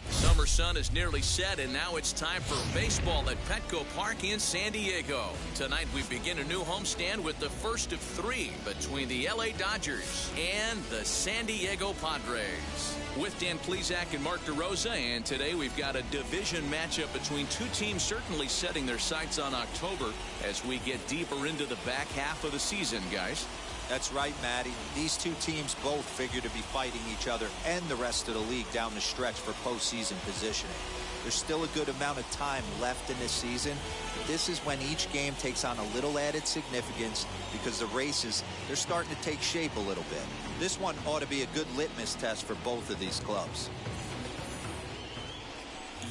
Summer sun is nearly set, and now it's time for baseball at Petco Park in San Diego. Tonight we begin a new homestand with the first of three between the LA Dodgers and the San Diego Padres. With Dan Plesac and Mark DeRosa, and today we've got a division matchup between two teams certainly setting their sights on October as we get deeper into the back half of the season, guys. That's right, Matty. These two teams both figure to be fighting each other and the rest of the league down the stretch for postseason positioning. There's still a good amount of time left in this season, but this is when each game takes on a little added significance because the races, they're starting to take shape a little bit. This one ought to be a good litmus test for both of these clubs.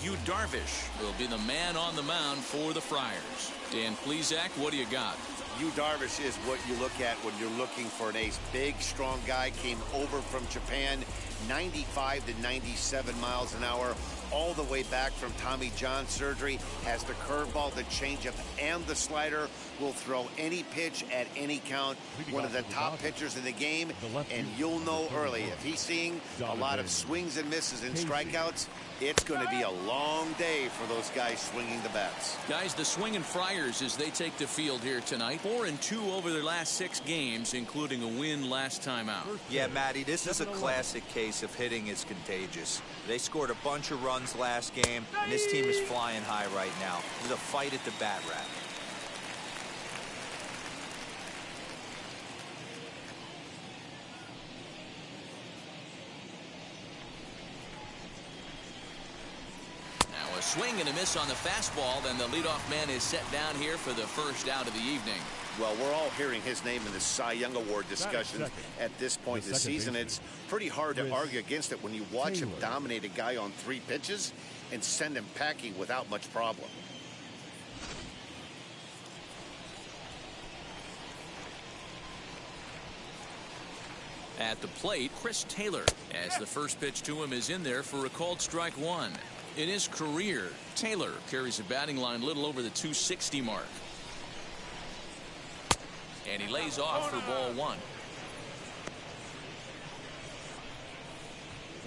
Yu Darvish will be the man on the mound for the Friars. Dan Plesac, what do you got? Yu Darvish is what you look at when you're looking for an ace. Big, strong guy, came over from Japan, 95 to 97 miles an hour, all the way back from Tommy John surgery, has the curveball, the changeup, and the slider, will throw any pitch at any count. One of the top pitchers in the game, and you'll know early, if he's seeing a lot of swings and misses and strikeouts, it's going to be a long day for those guys swinging the bats. Guys, the swinging Friars as they take the field here tonight. 4-2 over their last 6 games, including a win last time out. Yeah, Matty, this is a classic case of hitting is contagious. They scored a bunch of runs last game, and this team is flying high right now. There's a fight at the bat rack. A swing and a miss on the fastball, then the leadoff man is set down here for the first out of the evening. Well, we're all hearing his name in the Cy Young Award discussion at this point in the season. It's pretty hard to argue against it when you watch him dominate a guy on 3 pitches and send him packing without much problem. At the plate, Chris Taylor, as the first pitch to him is in there for a called strike 1. In his career, Taylor carries a batting line a little over the 260 mark. And he lays off for ball 1.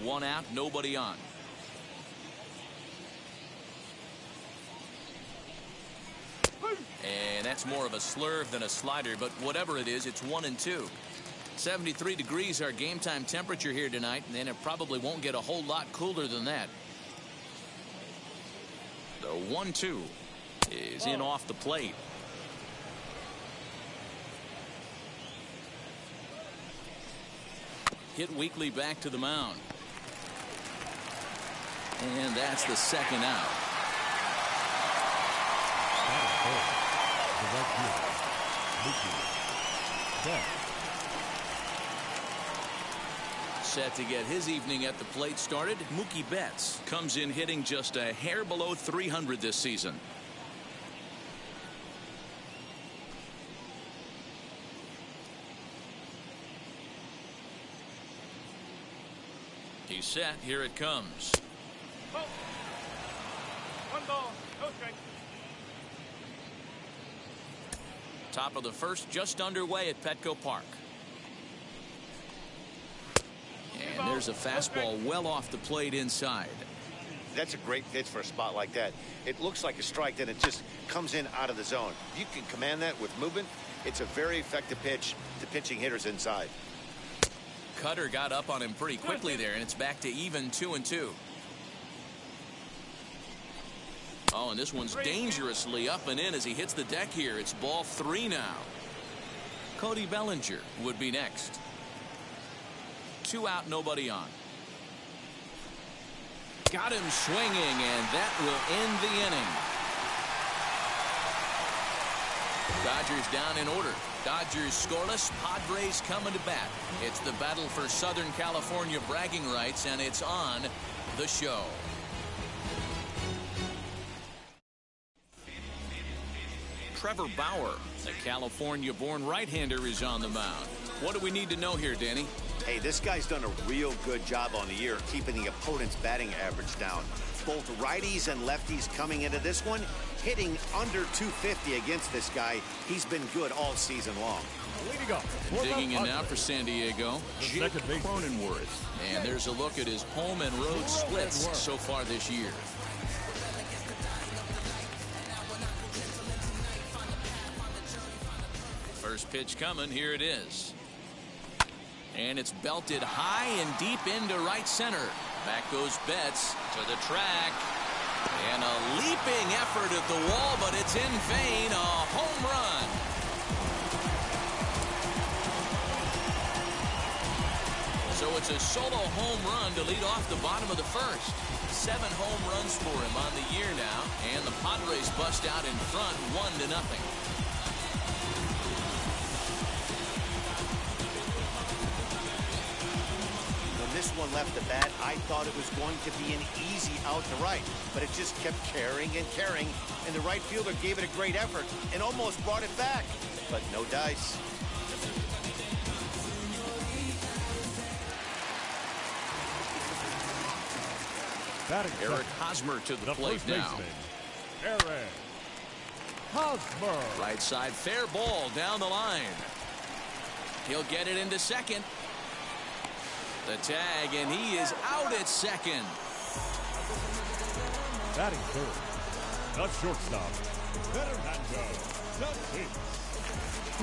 1 out, nobody on. And that's more of a slurve than a slider, but whatever it is, it's 1-2. 73 degrees our game time temperature here tonight, and it probably won't get a whole lot cooler than that. The 1-2 is in off the plate. Hit weakly back to the mound. And that's the second out. Set to get his evening at the plate started, Mookie Betts comes in hitting just a hair below 300 this season. He's set. Here it comes. Ball. 1 ball, no strike. Top of the first, just underway at Petco Park. And there's a fastball well off the plate inside. That's a great pitch for a spot like that. It looks like a strike, then it just comes in out of the zone. If you can command that with movement, it's a very effective pitch to pitching hitters inside. Cutter got up on him pretty quickly there, and it's back to even 2-2. Oh, and this one's dangerously up and in as he hits the deck here. It's ball 3 now. Cody Bellinger would be next. 2 out, nobody on. Got him swinging, and that will end the inning. Dodgers down in order. Dodgers scoreless, Padres coming to bat. It's the battle for Southern California bragging rights, and it's on the show. Trevor Bauer, the California-born right-hander, is on the mound. What do we need to know here, Danny? Hey, this guy's done a real good job on the year keeping the opponent's batting average down. both righties and lefties coming into this one, hitting under 250 against this guy. He's been good all season long. Leading up. Digging in now for San Diego, Jake Cronenworth. And there's a look at his home and road splits so far this year. First pitch coming, here it is. And it's belted high and deep into right center. Back goes Betts to the track. And a leaping effort at the wall, but it's in vain. A home run. So it's a solo home run to lead off the bottom of the first. 7 home runs for him on the year now. And the Padres bust out in front 1-0. This one left the bat, I thought it was going to be an easy out to right, but it just kept carrying and carrying, and the right fielder gave it a great effort and almost brought it back, but no dice. Eric Hosmer to the plate now. Eric Hosmer. Right side, fair ball down the line. He'll get it into second. The tag, and he is out at second. Batting third, the shortstop, Fernando Tatis.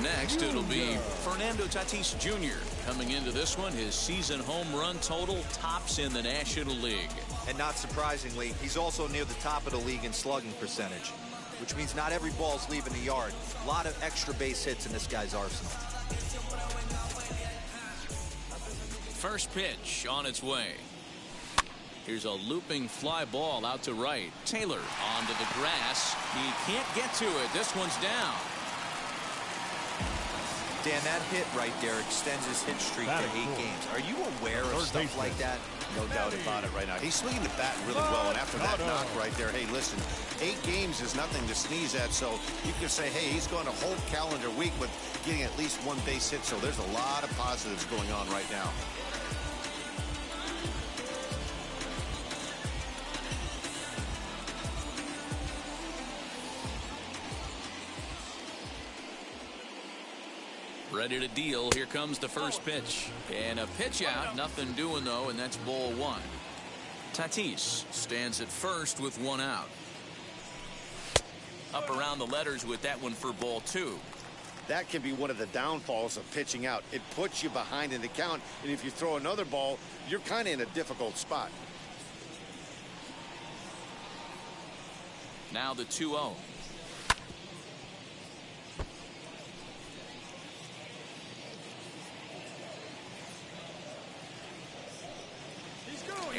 Next, it'll be Fernando Tatis Jr. Coming into this one, his season home run total tops in the National League. And not surprisingly, he's also near the top of the league in slugging percentage, which means not every ball's leaving the yard. A lot of extra base hits in this guy's arsenal. First pitch on its way. Here's a looping fly ball out to right. Taylor onto the grass. He can't get to it. This one's down. Dan, that hit right there extends his hit streak to 8 games. Are you aware of stuff like that? No doubt about it right now. He's swinging the bat really well, and after that knock right there, hey, listen, 8 games is nothing to sneeze at, so you can say, hey, he's going a whole calendar week with getting at least 1 base hit, so there's a lot of positives going on right now. Ready to deal. Here comes the first pitch. And a pitch out. Nothing doing, though, and that's ball 1. Tatis stands at first with 1 out. Up around the letters with that one for ball 2. That can be one of the downfalls of pitching out. It puts you behind in the count, and if you throw another ball, you're kind of in a difficult spot. Now the 2-0.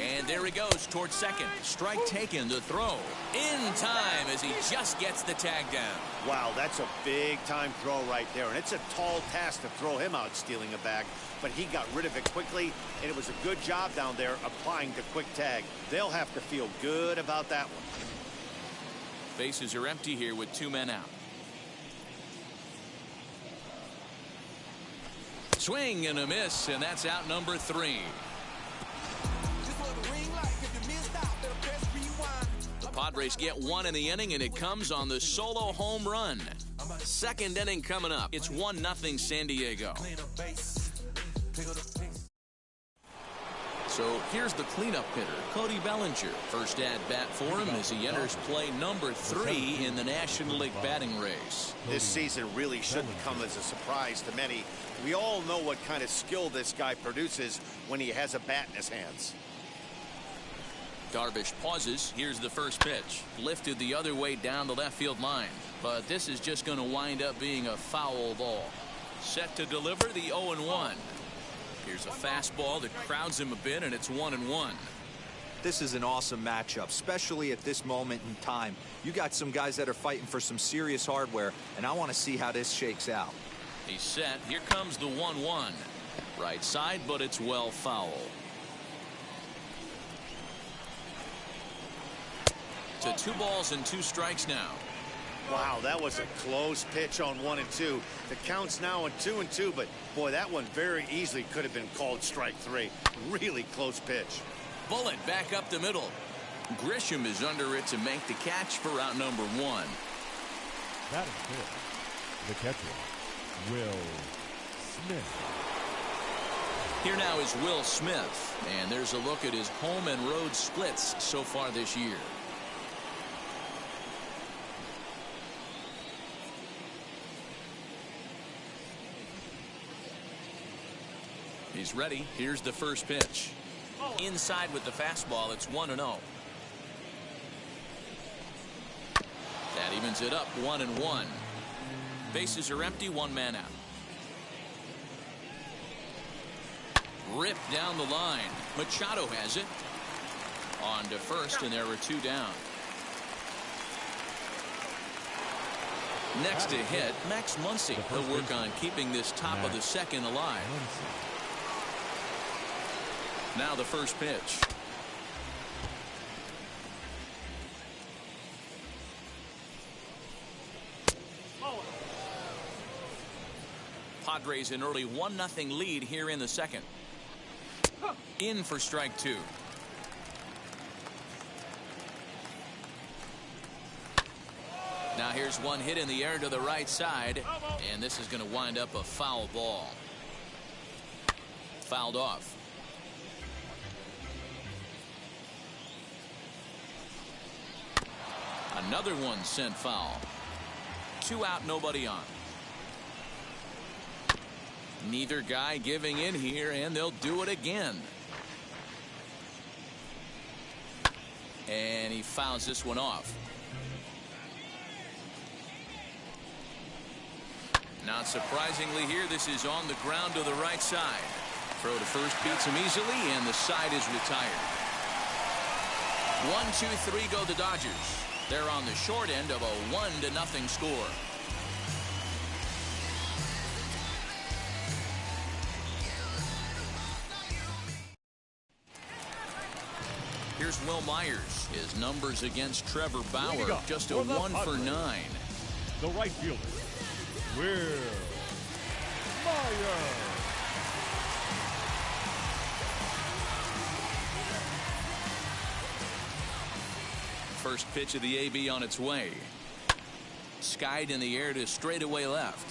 And there he goes towards second. Strike taken to throw. In time as he just gets the tag down. Wow, that's a big-time throw right there. And it's a tall task to throw him out stealing a bag. But he got rid of it quickly, and it was a good job down there applying the quick tag. They'll have to feel good about that one. Bases are empty here with 2 men out. Swing and a miss, and that's out number 3. The Padres get 1 in the inning, and it comes on the solo home run. Second inning coming up. It's 1-0 San Diego. So here's the cleanup hitter, Cody Bellinger. First at bat for him as he enters play number 3 in the National League batting race. This season really shouldn't come as a surprise to many. We all know what kind of skill this guy produces when he has a bat in his hands. Darvish pauses. Here's the first pitch. Lifted the other way down the left field line. But this is just going to wind up being a foul ball. Set to deliver the 0-1. Here's a fastball that crowds him a bit, and it's 1-1. This is an awesome matchup, especially at this moment in time. You got some guys that are fighting for some serious hardware, and I want to see how this shakes out. He's set. Here comes the 1-1. Right side, but it's well foul. To 2 balls and 2 strikes now. Wow, that was a close pitch on 1 and 2. The count's now on 2 and 2, but boy, that one very easily could have been called strike 3. Really close pitch. Bullet back up the middle. Grisham is under it to make the catch for out number one. That is good. The catcher, Will Smith. Here now is Will Smith, and there's a look at his home and road splits so far this year. He's ready. Here's the first pitch. Inside with the fastball. It's 1-0. That evens it up 1-1. Bases are empty. One man out. Ripped down the line. Machado has it. On to first, and there are two down. Next to hit, Max Muncy. He'll work on keeping this top of the second alive. Now the first pitch. Padres an early 1-0 lead here in the second. In for strike two. Now here's one hit in the air to the right side, and this is going to wind up a foul ball. Fouled off. Another one sent foul. 2 out, nobody on. Neither guy giving in here, and they'll do it again. And he fouls this one off. Not surprisingly here, this is on the ground to the right side. Throw to first beats him easily, and the side is retired. 1-2-3 go the Dodgers. They're on the short end of a 1-0 score. Here's Will Myers. His numbers against Trevor Bauer, just a 1 for 9. The right fielder, Will Myers. First pitch of the AB on its way. Skied in the air to straightaway left.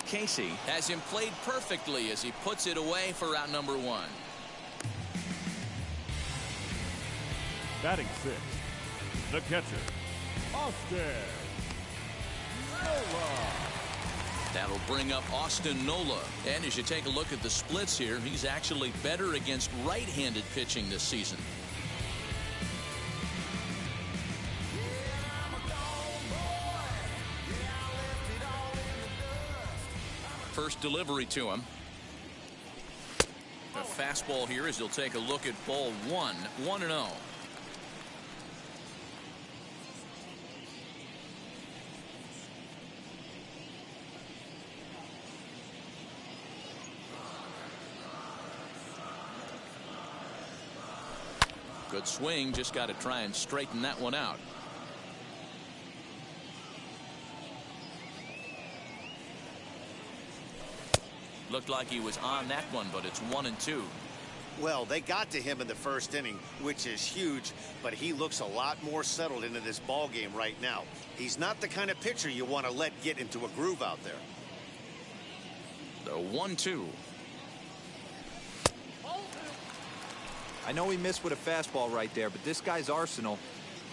Casey has him played perfectly as he puts it away for out number one. Batting sixth, the catcher, Austin Nola. That'll bring up Austin Nola. And as you take a look at the splits here, he's actually better against right-handed pitching this season. First delivery to him. A fastball here as he'll take a look at ball one. 1-0. Good swing, just got to try and straighten that one out. Looked like he was on that one, but it's 1-2. Well, they got to him in the first inning, which is huge, but he looks a lot more settled into this ball game right now. He's not the kind of pitcher you want to let get into a groove out there. The 1-2. I know he missed with a fastball right there, but this guy's arsenal,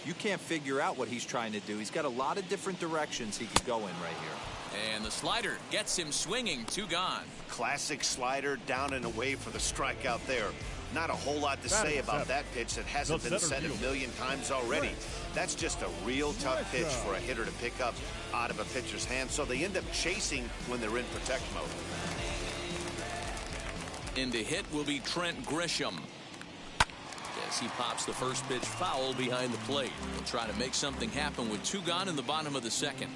you can't figure out what he's trying to do. He's got a lot of different directions he could go in right here. And the slider gets him swinging. 2 gone. Classic slider, down and away for the strikeout there. Not a whole lot to say about that pitch that hasn't been said a million times already. That's just a real tough pitch for a hitter to pick up out of a pitcher's hand, so they end up chasing when they're in protect mode. In to hit will be Trent Grisham. As he pops the first pitch foul behind the plate. He'll try to make something happen with 2 gone in the bottom of the second.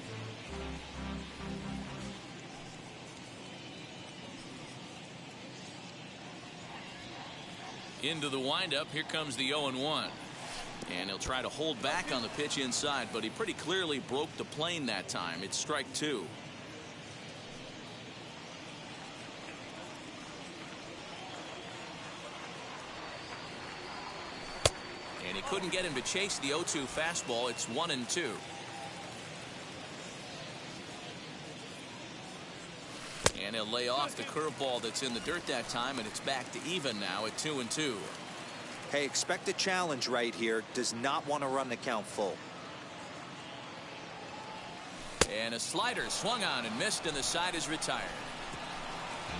Into the windup. Here comes the 0-1. And he'll try to hold back on the pitch inside, but he pretty clearly broke the plane that time. It's strike 2. couldn't get him to chase the 0-2 fastball. It's 1-2. And he'll lay off the curveball that's in the dirt that time, and it's back to even now at 2-2. Hey, expect a challenge right here. Does not want to run the count full. And a slider swung on and missed, and the side is retired.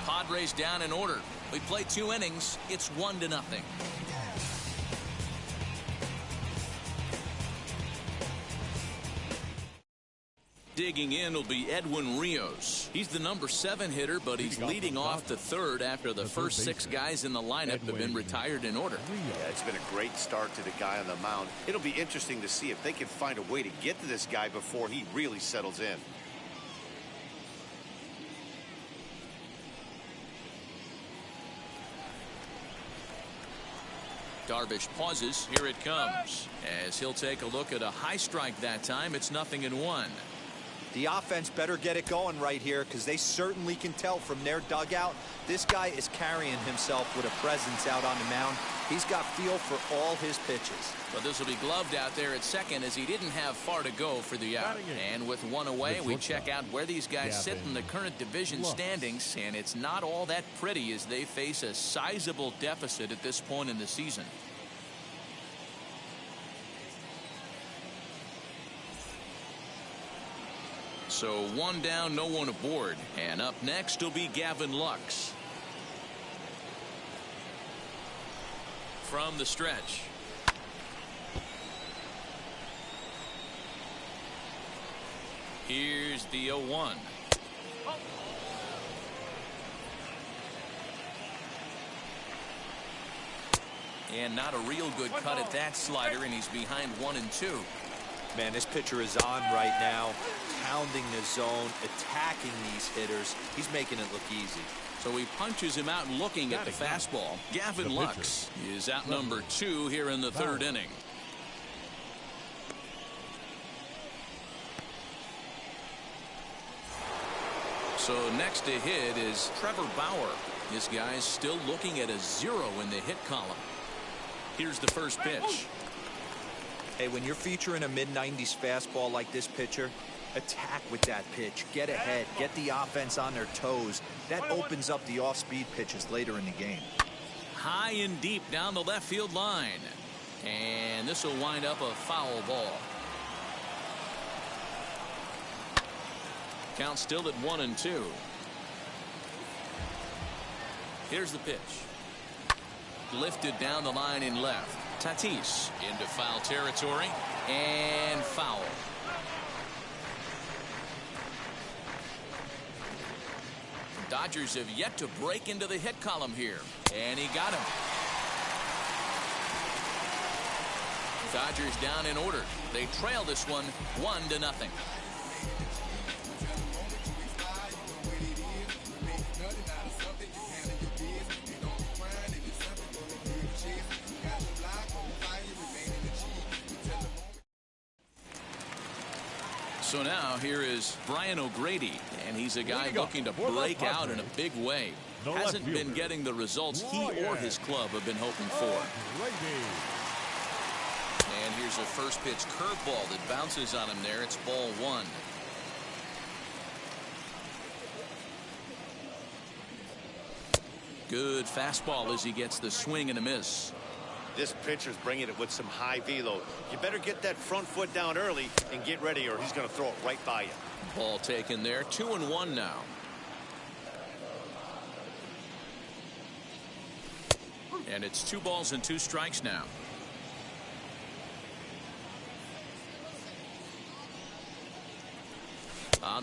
Padres down in order. We played 2 innings. It's 1-0. Digging in will be Edwin Rios. He's the number 7 hitter, but he's leading off the third after the first 6 guys in the lineup have been retired in order. Yeah, it's been a great start to the guy on the mound. It'll be interesting to see if they can find a way to get to this guy before he really settles in. Darvish pauses. Here it comes. As he'll take a look at a high strike that time, it's 0-1. The offense better get it going right here, because they certainly can tell from their dugout this guy is carrying himself with a presence out on the mound. He's got feel for all his pitches. But this will be gloved out there at second, as he didn't have far to go for the out. And with 1 away, we check out where these guys sit in the current division standings, and it's not all that pretty as they face a sizable deficit at this point in the season. So 1 down, no one aboard. And up next will be Gavin Lux. From the stretch. Here's the 0-1. And not a real good cut at that slider, and he's behind 1-2. Man, this pitcher is on right now, pounding the zone, attacking these hitters. He's making it look easy. So he punches him out looking at the fastball. Gavin Lux is out number 2 here in the third inning. So next to hit is Trevor Bauer. This guy's still looking at a 0 in the hit column. Here's the first pitch. Hey, when you're featuring a mid-90s fastball like this pitcher, attack with that pitch. Get ahead. Get the offense on their toes. That opens up the off-speed pitches later in the game. High and deep down the left field line. And this will wind up a foul ball. Count still at 1-2. Here's the pitch. Lifted down the line in left. Tatis into foul territory, and foul. Dodgers have yet to break into the hit column here, and he got him. Dodgers down in order. They trail this one 1-0. So now here is Brian O'Grady, and he's a guy looking to break out in a big way. Hasn't been getting the results he or his club have been hoping for. And here's a first pitch curveball that bounces on him there. It's ball 1. Good fastball as he gets the swing and a miss. This pitcher's bringing it with some high velo. You better get that front foot down early and get ready, or he's going to throw it right by you. Ball taken there. 2-1 now. And it's 2 balls and 2 strikes now.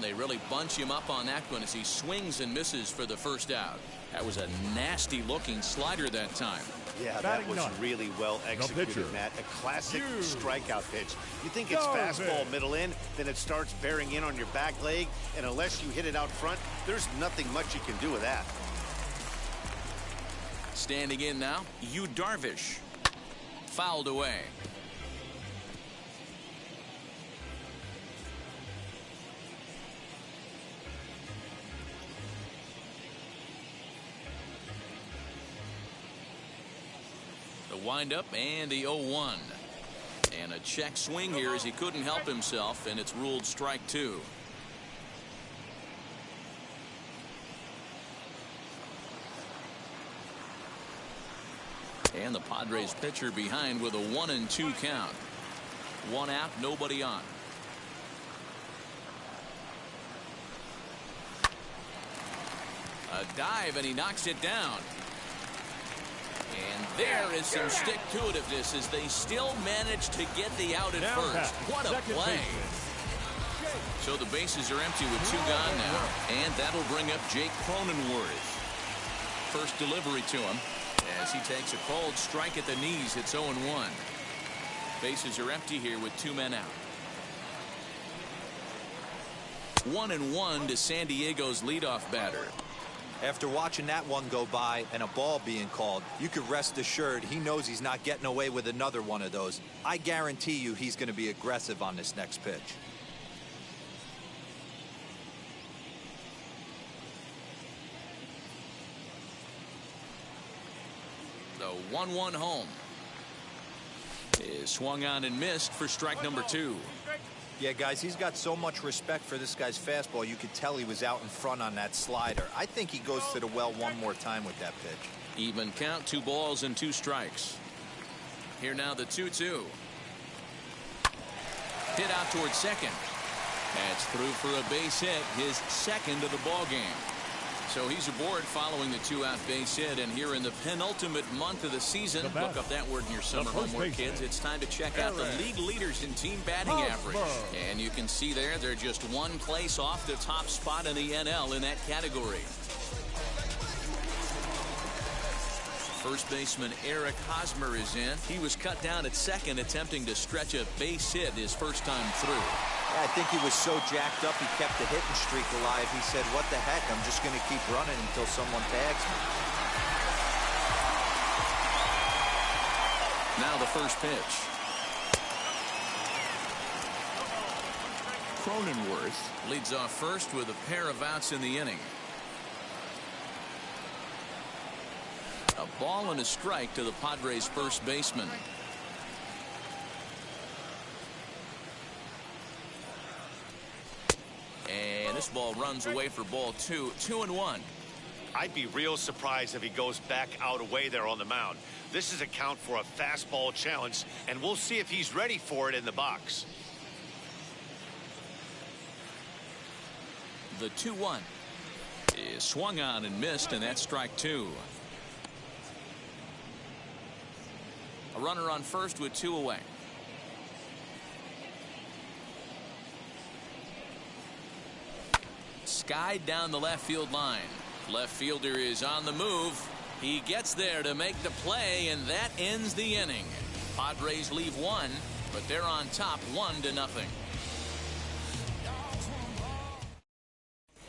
They really bunch him up on that one as he swings and misses for the first out. That was a nasty looking slider that time. Yeah, that was really well executed, Matt. A classic strikeout pitch. You think it's fastball middle in, then it starts bearing in on your back leg, and unless you hit it out front, there's nothing much you can do with that. Standing in now, Yu Darvish. Fouled away. The windup and the 0-1. check swing here as he couldn't help himself, and it's ruled strike two. And the Padres pitcher behind with a 1-2 count. One out, nobody on. A dive, and he knocks it down. And there is some stick-to-itiveness as they still manage to get the out at first. What a play. So the bases are empty with two gone now. And that'll bring up Jake Cronenworth. First delivery to him as he takes a cold strike at the knees. It's 0-1. Bases are empty here with two men out. 1-1 to San Diego's leadoff batter. After watching that one go by and a ball being called, you could rest assured he knows he's not getting away with another one of those. I guarantee you he's going to be aggressive on this next pitch. The 1-1 home is swung on and missed for strike number two. Yeah, guys, he's got so much respect for this guy's fastball. You could tell he was out in front on that slider. I think he goes to the well one more time with that pitch. Even count, 2 balls and 2 strikes. Here now the 2-2. Hit out towards second. That's through for a base hit, his second of the ball game. So he's aboard following the 2-out base hit, and here in the penultimate month of the season, look up that word in your summer homework, kids. It's time to check out the league leaders in team batting average. And you can see there, they're just one place off the top spot in the NL in that category. First baseman Eric Hosmer is in. He was cut down at second, attempting to stretch a base hit his first time through. Yeah, I think he was so jacked up he kept the hitting streak alive. He said, what the heck, I'm just going to keep running until someone tags me. Now the first pitch. Cronenworth leads off first with a pair of outs in the inning. A ball and a strike to the Padres' first baseman. And this ball runs away for ball two. 2-1. I'd be real surprised if he goes back out away there on the mound. This is a count for a fastball challenge, and we'll see if he's ready for it in the box. The 2-1 is swung on and missed, and that's strike two. A runner on first with 2 away. Skied down the left field line. Left fielder is on the move. He gets there to make the play, and that ends the inning. Padres leave one, but they're on top 1-0.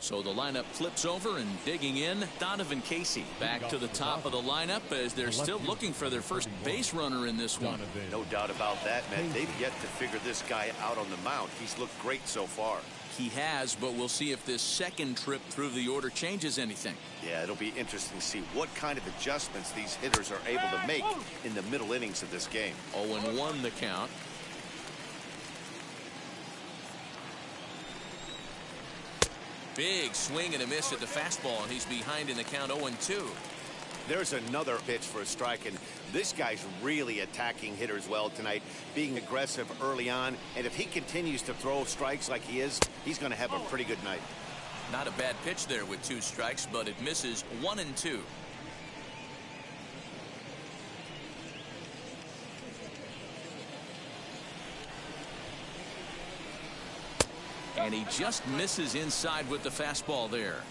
So the lineup flips over, and digging in, Donovan Casey back to the top of the lineup as they're still looking for their first base runner in this one. No doubt about that, man. They've yet to figure this guy out on the mound. He's looked great so far. He has, but we'll see if this second trip through the order changes anything. Yeah, it'll be interesting to see what kind of adjustments these hitters are able to make in the middle innings of this game. 0-1 the count. Big swing and a miss at the fastball, and he's behind in the count 0-2. There's another pitch for a strike, and this guy's really attacking hitters well tonight, being aggressive early on, and if he continues to throw strikes like he is, he's going to have a pretty good night. Not a bad pitch there with 2 strikes, but it misses 1-2. And he just misses inside with the fastball there.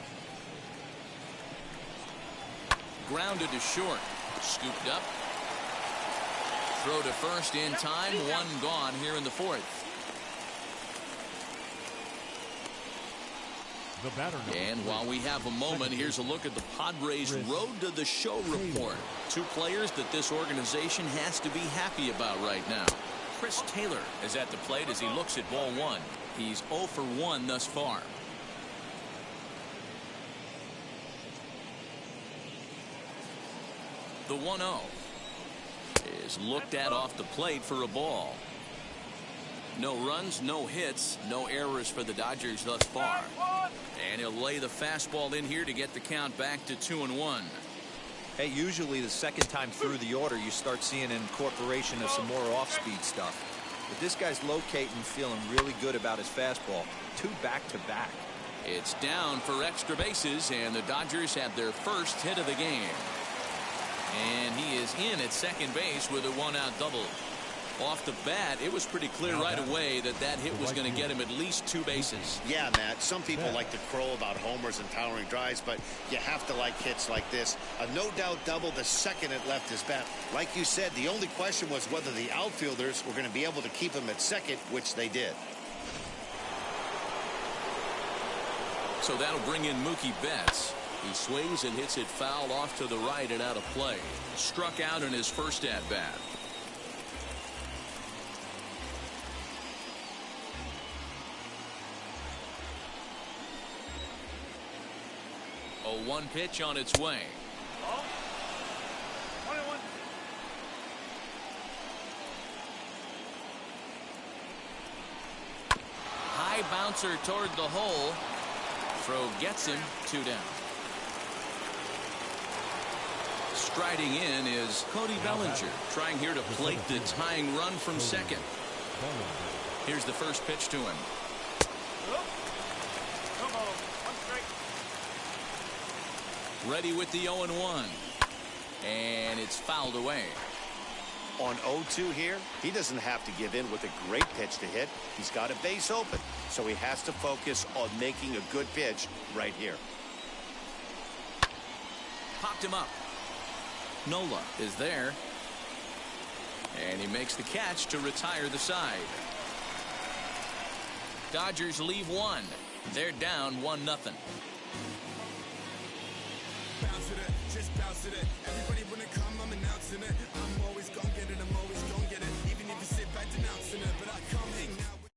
Grounded to short. Scooped up. Throw to first in time. 1 gone here in the 4th. And while we have a moment, here's a look at the Padres' Road to the Show report. 2 players that this organization has to be happy about right now. Chris Taylor is at the plate as he looks at ball 1. He's 0 for 1 thus far. The 1-0 is looked at off the plate for a ball. No runs, no hits, no errors for the Dodgers thus far. And he'll lay the fastball in here to get the count back to 2-1. Hey, usually the second time through the order, you start seeing an incorporation of some more off-speed stuff. But this guy's locating, feeling really good about his fastball. 2 back-to-back. It's down for extra bases, and the Dodgers have their first hit of the game. And he is in at second base with a 1-out double. Off the bat, it was pretty clear right away that that hit was going to get him at least 2 bases. Yeah, Matt, some people like to crow about homers and towering drives, but you have to like hits like this. A no-doubt double the second it left his bat. Like you said, the only question was whether the outfielders were going to be able to keep him at second, which they did. So that'll bring in Mookie Betts. He swings and hits it foul off to the right and out of play. Struck out in his first at-bat. A 1 pitch on its way. High bouncer toward the hole. Throw gets him, 2 down. Striding in is Cody Bellinger, trying here to plate the tying run from second. Here's the first pitch to him. Ready with the 0-1. And it's fouled away. On 0-2 here, he doesn't have to give in with a great pitch to hit. He's got a base open, so he has to focus on making a good pitch right here. Popped him up. Nola is there. And he makes the catch to retire the side. Dodgers leave 1. They're down 1-0. Just bounce it. Everybody wanna come, I'm announcing it. I'm always gonna get it, I'm always gonna get it. Even if you sit back denouncing it, but I come hang out with...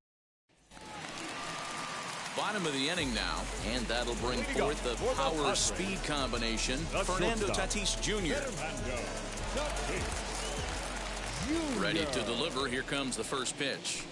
Bottom of the inning now, and that'll bring forth the power-speed combination. Fernando Tatis Jr. Ready to deliver. Here comes the first pitch.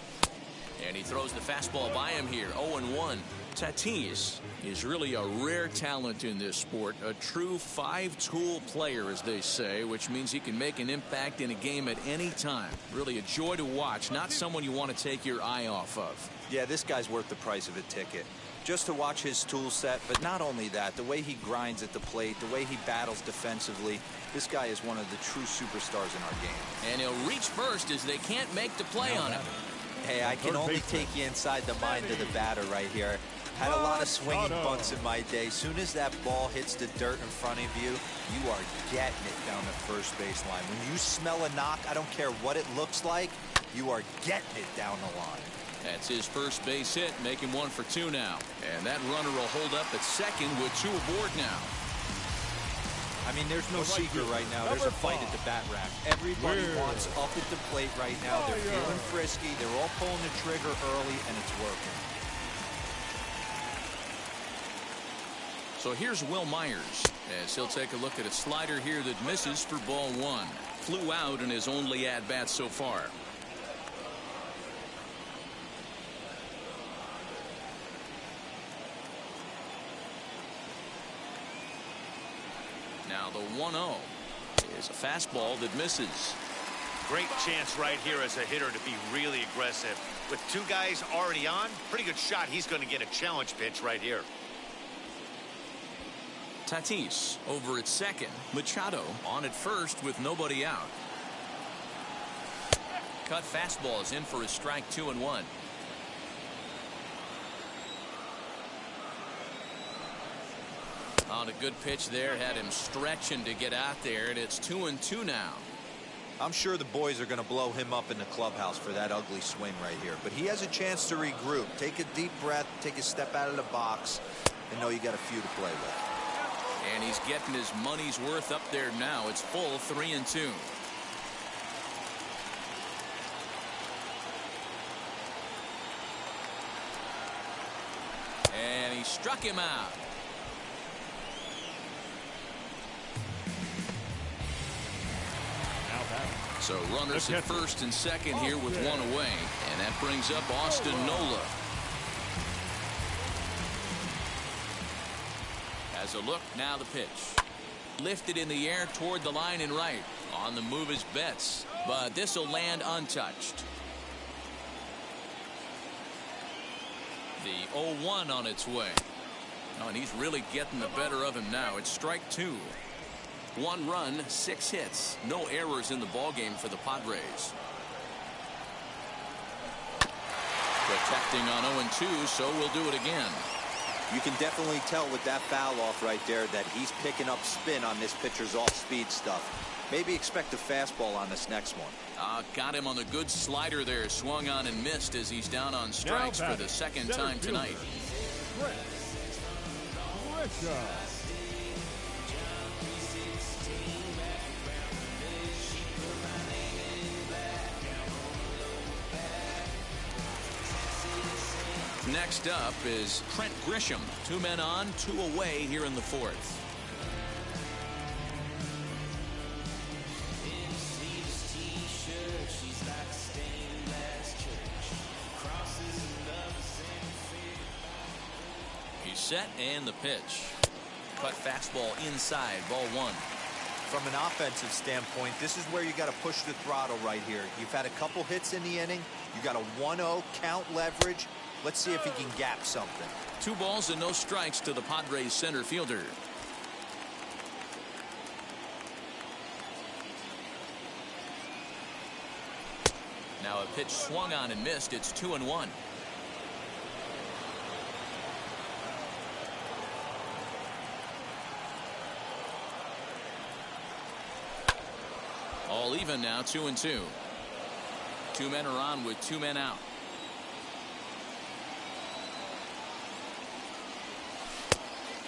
And he throws the fastball by him here. 0-1. Tatis is really a rare talent in this sport. A true 5-tool player, as they say, which means he can make an impact in a game at any time. Really a joy to watch. Not someone you want to take your eye off of. Yeah, this guy's worth the price of a ticket. Just to watch his tool set, but not only that, the way he grinds at the plate, the way he battles defensively, this guy is one of the true superstars in our game. And he'll reach first as they can't make the play on him. Hey, I can only take you inside the mind of the batter right here. Had a lot of swinging bunts in my day. Soon as that ball hits the dirt in front of you, you are getting it down the first baseline. When you smell a knock, I don't care what it looks like, you are getting it down the line. That's his first base hit, making 1 for 2 now. And that runner will hold up at second with 2 aboard now. I mean, there's no secret right now. There's a fight at the bat rack. Everybody wants up at the plate right now. They're feeling frisky. They're all pulling the trigger early, and it's working. So here's Will Myers, as he'll take a look at a slider here that misses for ball 1. Flew out in his only at-bat so far. Now the 1-0 is a fastball that misses. Great chance right here as a hitter to be really aggressive. With 2 guys already on, pretty good shot. He's going to get a challenge pitch right here. Tatis over at second. Machado on at first with nobody out. Cut fastball is in for a strike. 2-1. On a good pitch there, had him stretching to get out there, and it's 2-2 now. I'm sure the boys are going to blow him up in the clubhouse for that ugly swing right here, but he has a chance to regroup. Take a deep breath, take a step out of the box, and know you got a few to play with. And he's getting his money's worth up there now. It's full 3-2. And he struck him out. So runners at first and second here with 1 away. And that brings up Austin Nola. As a look, now the pitch. Lifted in the air toward the line and right. On the move is Betts, but this will land untouched. The 0-1 on its way. Oh, and he's really getting the better of him now. It's strike two. 1 run, 6 hits. No errors in the ballgame for the Padres. Protecting on 0-2, so we'll do it again. You can definitely tell with that foul off right there that he's picking up spin on this pitcher's off-speed stuff. Maybe expect a fastball on this next one. Got him on the good slider there. Swung on and missed as he's down on strikes for the second time tonight. Next up is Trent Grisham. 2 men on, 2 away here in the 4th. He's set and the pitch. Cut fastball inside, ball 1. From an offensive standpoint, this is where you got to push the throttle right here. You've had a couple hits in the inning. You got a 1-0 count leverage. Let's see if he can gap something. 2 balls and no strikes to the Padres center fielder. Now a pitch swung on and missed. It's 2-1. All even now, 2-2. 2 men are on with 2 men out.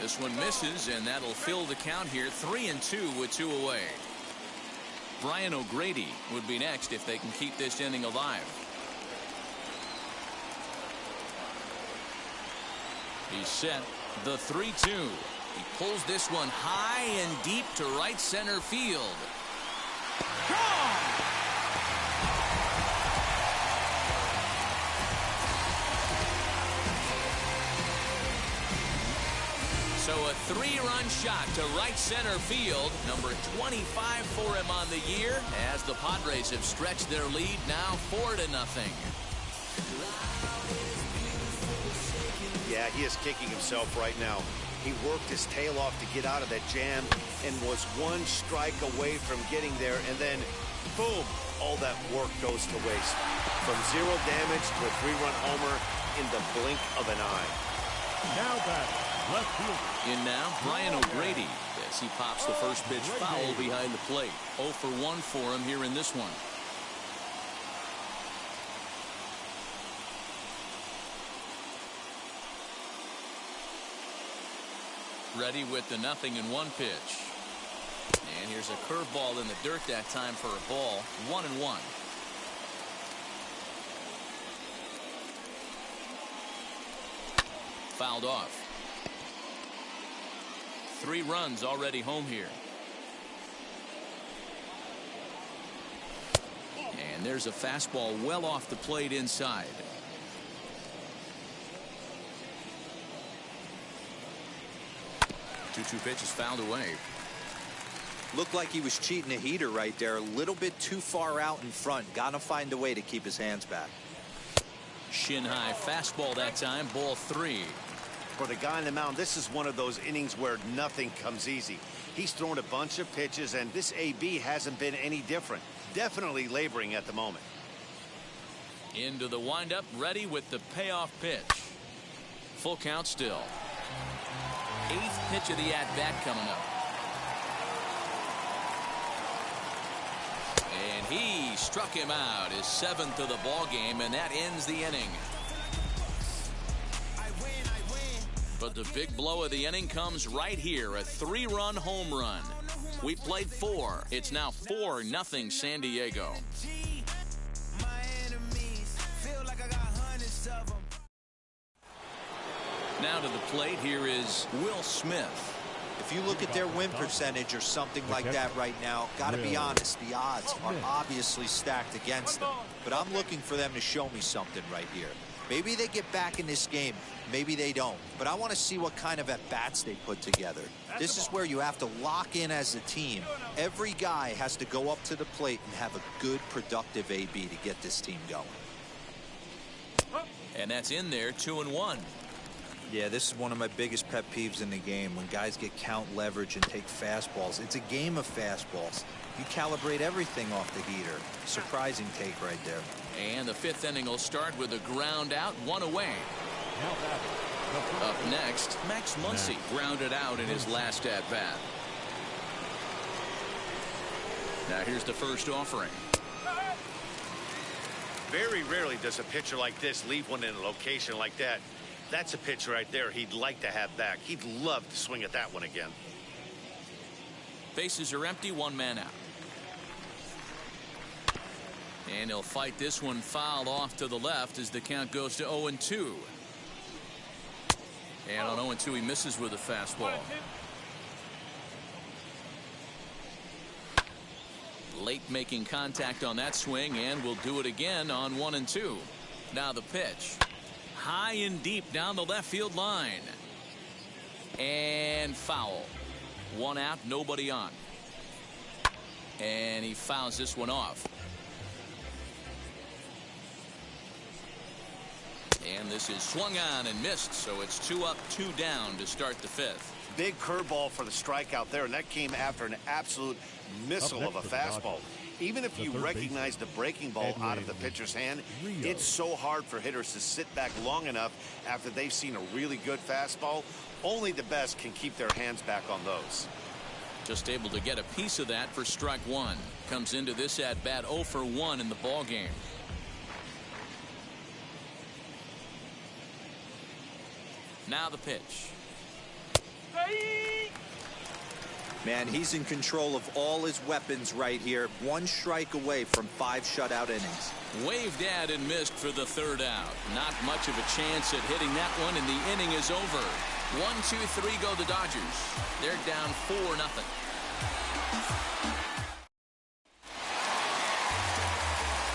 This one misses, and that'll fill the count here. 3-2 with 2 away. Brian O'Grady would be next if they can keep this inning alive. He's set. The 3-2. He pulls this one high and deep to right center field. Gone! So a 3-run shot to right center field. Number 25 for him on the year as the Padres have stretched their lead now 4-0. Yeah, he is kicking himself right now. He worked his tail off to get out of that jam and was 1 strike away from getting there, and then boom, all that work goes to waste. From 0 damage to a 3-run homer in the blink of an eye. Now back. Left field. In now, Brian O'Grady as he pops the first pitch foul behind the plate. 0 for 1 for him here in this one. Ready with the 0-1 pitch. And here's a curveball in the dirt that time for a ball. 1-1. Fouled off. 3 runs already home here. And there's a fastball well off the plate inside. Two pitches fouled away. Looked like he was cheating a heater right there. A little bit too far out in front. Gotta find a way to keep his hands back. Shin high fastball that time. Ball 3. For the guy on the mound, this is one of those innings where nothing comes easy. He's thrown a bunch of pitches, and this AB hasn't been any different. Definitely laboring at the moment. Into the windup, ready with the payoff pitch. Full count still. 8th pitch of the at-bat coming up. And he struck him out, his 7th of the ball game, and that ends the inning. But the big blow of the inning comes right here, a 3-run home run. We played 4. It's now 4-0 San Diego. Now to the plate, here is Will Smith. If you look at their win percentage or something like that right now, gotta be honest, the odds are obviously stacked against them. But I'm looking for them to show me something right here. Maybe they get back in this game, maybe they don't. But I want to see what kind of at-bats they put together. This is where you have to lock in as a team. Every guy has to go up to the plate and have a good, productive AB to get this team going. And that's in there, 2-1. Yeah, this is one of my biggest pet peeves in the game, when guys get count leverage and take fastballs. It's a game of fastballs. You calibrate everything off the heater. Surprising take right there. And the fifth inning will start with a ground out, one away. Up next, Max Muncy grounded out in his last at-bat. Now here's the first offering. Very rarely does a pitcher like this leave one in a location like that. That's a pitch right there he'd like to have back. He'd love to swing at that one again. Bases are empty, one man out. And he'll fight this one foul off to the left as the count goes to 0-2. And on 0-2 he misses with a fastball. Late making contact on that swing, and will do it again on 1-2. Now the pitch. High and deep down the left field line. And foul. One out, nobody on. And he fouls this one off. And this is swung on and missed, so it's 2 up, 2 down to start the fifth. Big curveball for the strikeout there, and that came after an absolute missile of a fastball. Even if you recognize the breaking ball out of the pitcher's hand, it's so hard for hitters to sit back long enough after they've seen a really good fastball. Only the best can keep their hands back on those. Just able to get a piece of that for strike one. Comes into this at bat 0 for 1 in the ball game. Now the pitch. Man, he's in control of all his weapons right here. 1 strike away from 5 shutout innings. Waved at and missed for the third out. Not much of a chance at hitting that one, and the inning is over. 1, 2, 3 go the Dodgers. They're down 4-0.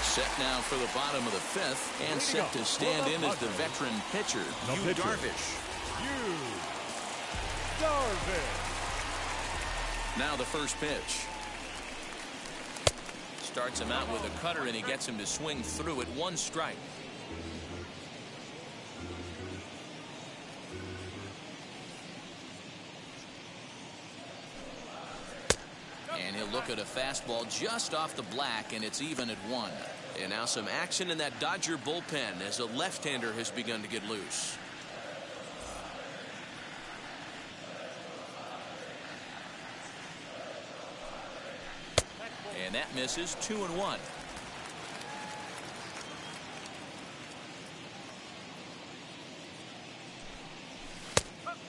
Set now for the bottom of the fifth, and set to stand in as the veteran pitcher, Yu Darvish. Now the first pitch. Starts him out with a cutter, and he gets him to swing through at 1 strike. And he'll look at a fastball just off the black, and it's even at 1. And now some action in that Dodger bullpen as a left-hander has begun to get loose. And that misses. 2-1.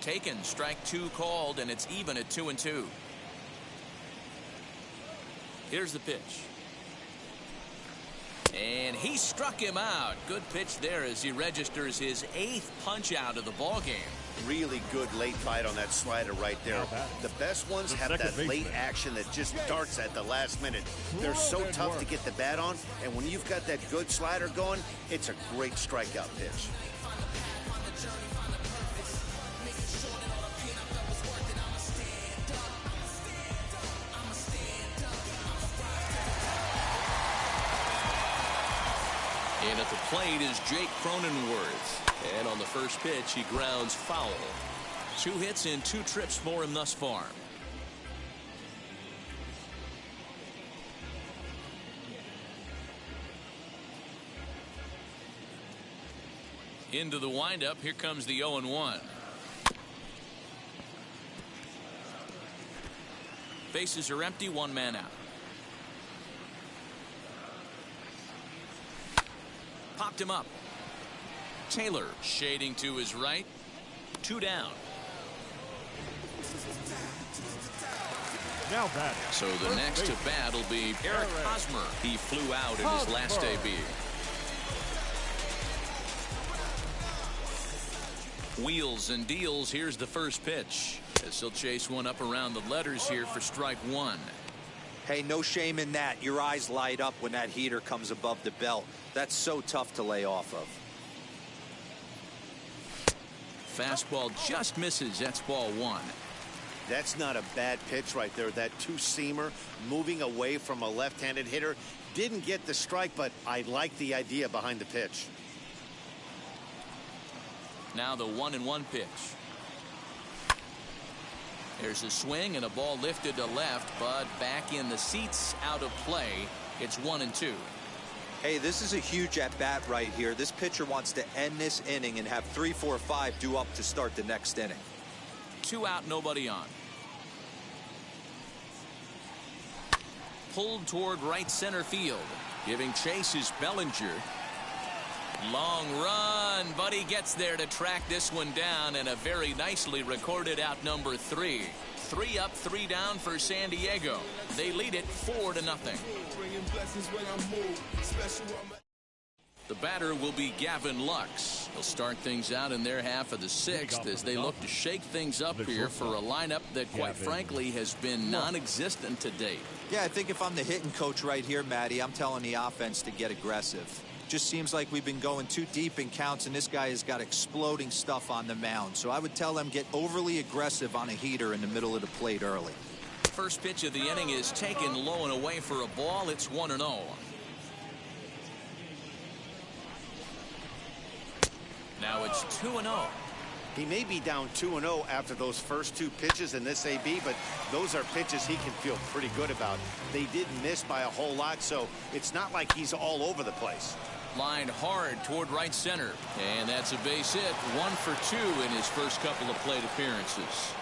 Taken. Strike 2 called, and it's even at 2-2. Here's the pitch. And he struck him out. Good pitch there as he registers his 8th punch out of the ball game. Really good late fight on that slider right there. The best ones have that late action that just darts at the last minute. They're so tough to get the bat on, and when you've got that good slider going, it's a great strikeout pitch. And at the plate is Jake Cronenworth. And on the first pitch, he grounds foul. 2 hits and 2 trips for him thus far. Into the windup. Here comes the 0-1. Bases are empty. 1 man out. Popped him up. Taylor shading to his right. 2 down. Now batting. So the next to bat will be Eric Hosmer. He flew out in his last debut. Wheels and deals. Here's the first pitch. As he'll chase one up around the letters here for strike one. Hey, no shame in that. Your eyes light up when that heater comes above the belt. That's so tough to lay off of. Fastball just misses. That's ball one. That's not a bad pitch right there. That two-seamer moving away from a left-handed hitter. Didn't get the strike, but I like the idea behind the pitch. Now the 1-1 pitch. There's a swing and a ball lifted to left, but back in the seats, out of play. It's 1-2. Hey, this is a huge at-bat right here. This pitcher wants to end this inning and have 3, 4, 5 due up to start the next inning. 2 out, nobody on. Pulled toward right center field. Giving chase is Bellinger. Long run, but he gets there to track this one down, and a very nicely recorded out number 3. 3 up, 3 down for San Diego. They lead it 4-0. The batter will be Gavin Lux. He'll start things out in their half of the 6th as they look to shake things up here for a lineup that, quite frankly, has been non-existent to date. Yeah, I think if I'm the hitting coach right here, Matty, I'm telling the offense to get aggressive. Just seems like we've been going too deep in counts, and this guy has got exploding stuff on the mound. So I would tell them get overly aggressive on a heater in the middle of the plate early. First pitch of the inning is taken low and away for a ball. It's 1-0. Now it's 2-0. He may be down 2-0 after those first 2 pitches in this AB, but those are pitches he can feel pretty good about. They didn't miss by a whole lot, so it's not like he's all over the place. Lined hard toward right center, and that's a base hit. 1 for 2 in his first couple of plate appearances.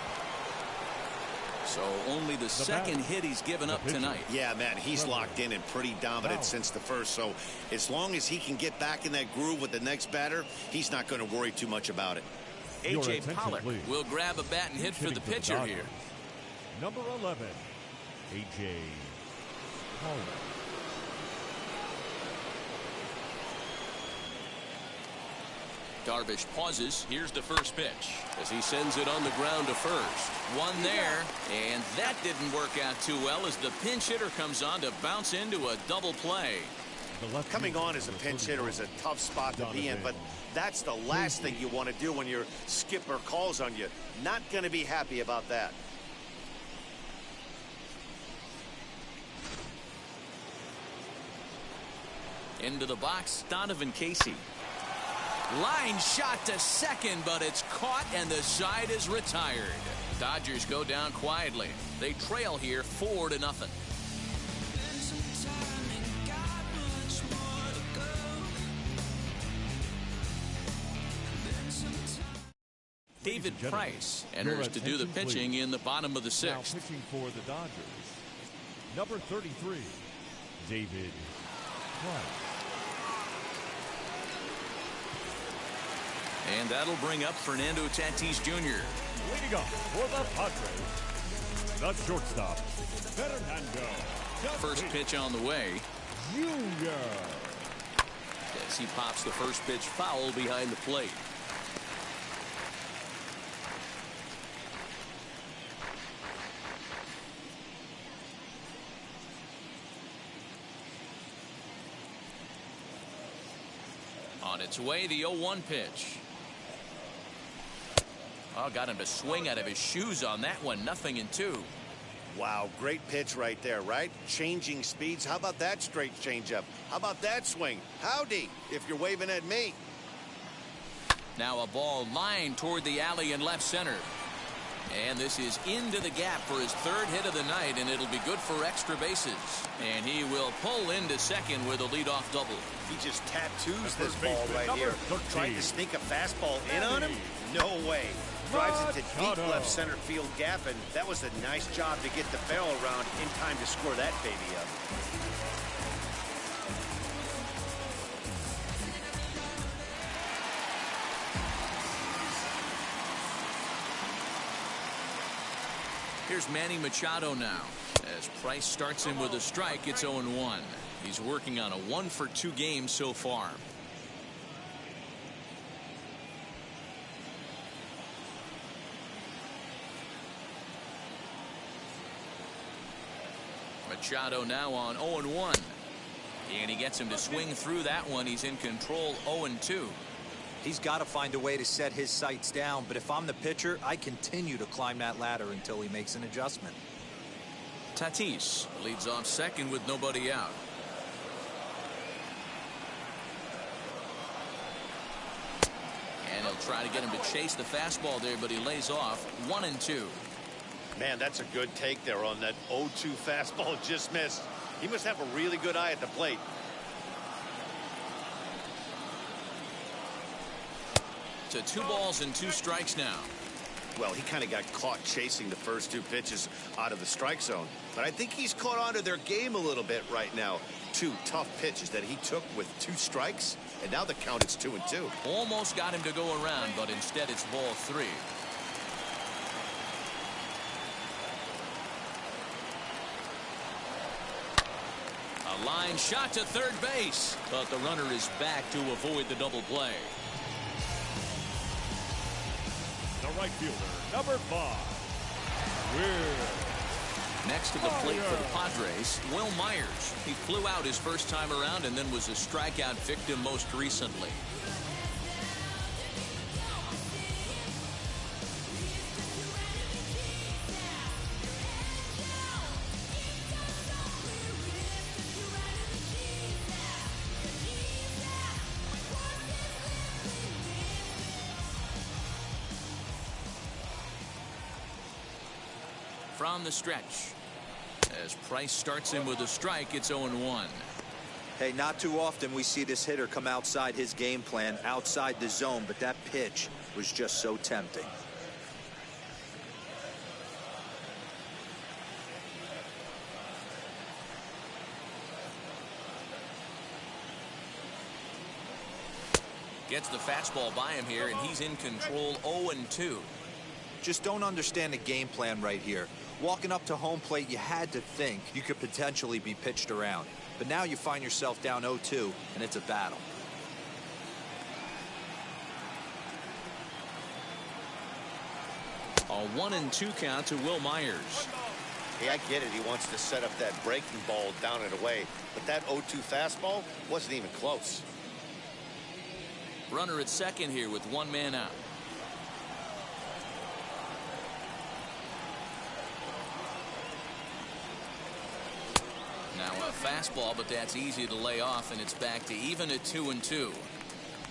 So only the second hit he's given up tonight. Yeah, man, he's locked in and pretty dominant since the first. So as long as he can get back in that groove with the next batter, he's not going to worry too much about it. A.J. Pollock will grab a bat and hit for the pitcher here. Number 11, A.J. Pollock. Darvish pauses. Here's the first pitch as he sends it on the ground to first. One there, and that didn't work out too well as the pinch hitter comes on to bounce into a double play. Coming on as a pinch hitter is a tough spot to be in, but that's the last thing you want to do when your skipper calls on you. Not going to be happy about that. Into the box, Donovan Casey. Line shot to second, but it's caught and the side is retired. Dodgers go down quietly. They trail here 4-0. David Price enters to do the pitching in the bottom of the 6th. Now pitching for the Dodgers, number 33, David Price. And that'll bring up Fernando Tatis Jr. Leading up for the Padres, the shortstop, Fernando. First pitch on the way. Jr. As he pops the first pitch foul behind the plate. On its way, the 0-1 pitch. Oh, got him to swing out of his shoes on that one. 0-2. Wow, great pitch right there, right? Changing speeds. How about that straight changeup? How about that swing? Howdy, if you're waving at me. Now a ball lined toward the alley in left center. And this is into the gap for his 3rd hit of the night, and it'll be good for extra bases. And he will pull into second with a leadoff double. He just tattoos this ball right here. Trying to sneak a fastball in on him? No way. Drives it to deep left center field gap, and that was a nice job to get the barrel around in time to score that baby up. Here's Manny Machado now. As Price starts him with a strike, it's 0-1. He's working on a 1-for-2 game so far. Machado now on 0-1. And he gets him to swing through that one. He's in control 0-2. He's got to find a way to set his sights down, but if I'm the pitcher, I continue to climb that ladder until he makes an adjustment. Tatis leads off second with nobody out. And he'll try to get him to chase the fastball there, but he lays off 1-2. Man, that's a good take there on that 0-2 fastball. Just missed. He must have a really good eye at the plate. To 2 balls and 2 strikes now. Well, he kind of got caught chasing the first 2 pitches out of the strike zone. But I think he's caught on to their game a little bit right now. 2 tough pitches that he took with 2 strikes, and now the count is 2-2. Almost got him to go around, but instead it's ball 3. A line shot to third base, but the runner is back to avoid the double play. The right fielder, number 5, Will. Next to the plate for the Padres, Will Myers. He flew out his first time around and then was a strikeout victim most recently. From the stretch, as Price starts him with a strike, it's 0-1. Hey, not too often we see this hitter come outside his game plan, outside the zone, but that pitch was just so tempting. Gets the fastball by him here, and he's in control 0-2. Just don't understand the game plan right here. Walking up to home plate, you had to think you could potentially be pitched around. But now you find yourself down 0-2, and it's a battle. A 1-2 count to Will Myers. Hey, I get it. He wants to set up that breaking ball down and away. But that 0-2 fastball wasn't even close. Runner at second here with 1 man out. Now a fastball, but that's easy to lay off, and it's back to even at 2-2.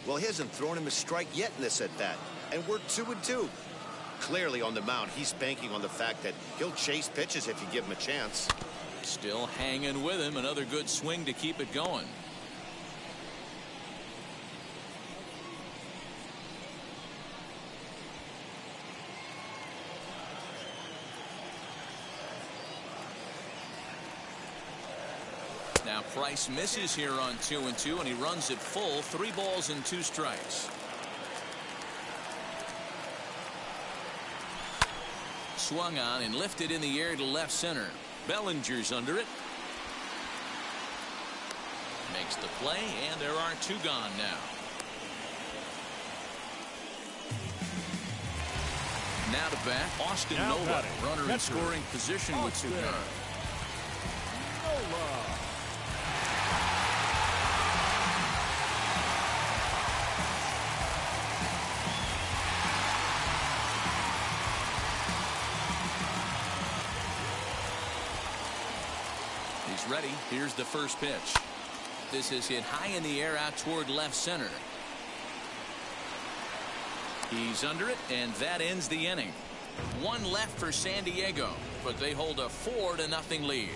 Well, he hasn't thrown him a strike yet in this at-bat, and we're 2-2. Clearly on the mound, he's banking on the fact that he'll chase pitches if you give him a chance. Still hanging with him. Another good swing to keep it going. Now Price misses here on 2-2, and he runs it full. 3 balls and 2 strikes. Swung on and lifted in the air to left center. Bellinger's under it. Makes the play, and there are 2 gone now. Now to bat, Austin Nova. Runner in scoring position with 2 gone. He's ready. Here's the first pitch. This is hit high in the air out toward left center. He's under it, and that ends the inning. 1 left for San Diego, but they hold a 4-0 lead.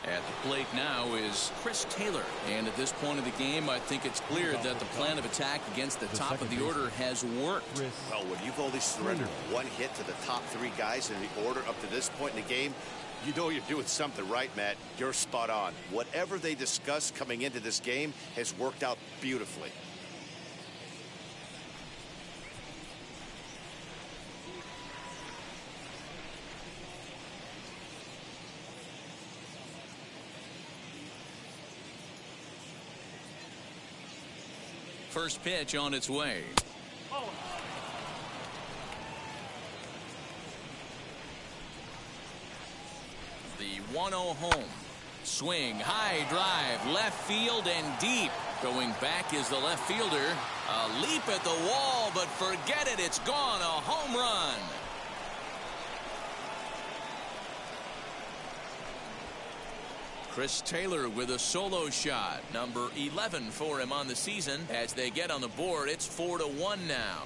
At the plate now is Chris Taylor, and at this point of the game, I think it's clear that the plan of attack against the top of the order has worked. Well, when you've only surrendered 1 hit to the top 3 guys in the order up to this point in the game, you know you're doing something right, Matt. You're spot on. Whatever they discussed coming into this game has worked out beautifully. First pitch on its way. The 1-0 home. Swing, high drive, left field and deep. Going back is the left fielder. A leap at the wall, but forget it. It's gone. A home run. Chris Taylor with a solo shot. Number 11 for him on the season. As they get on the board, it's 4-1 now.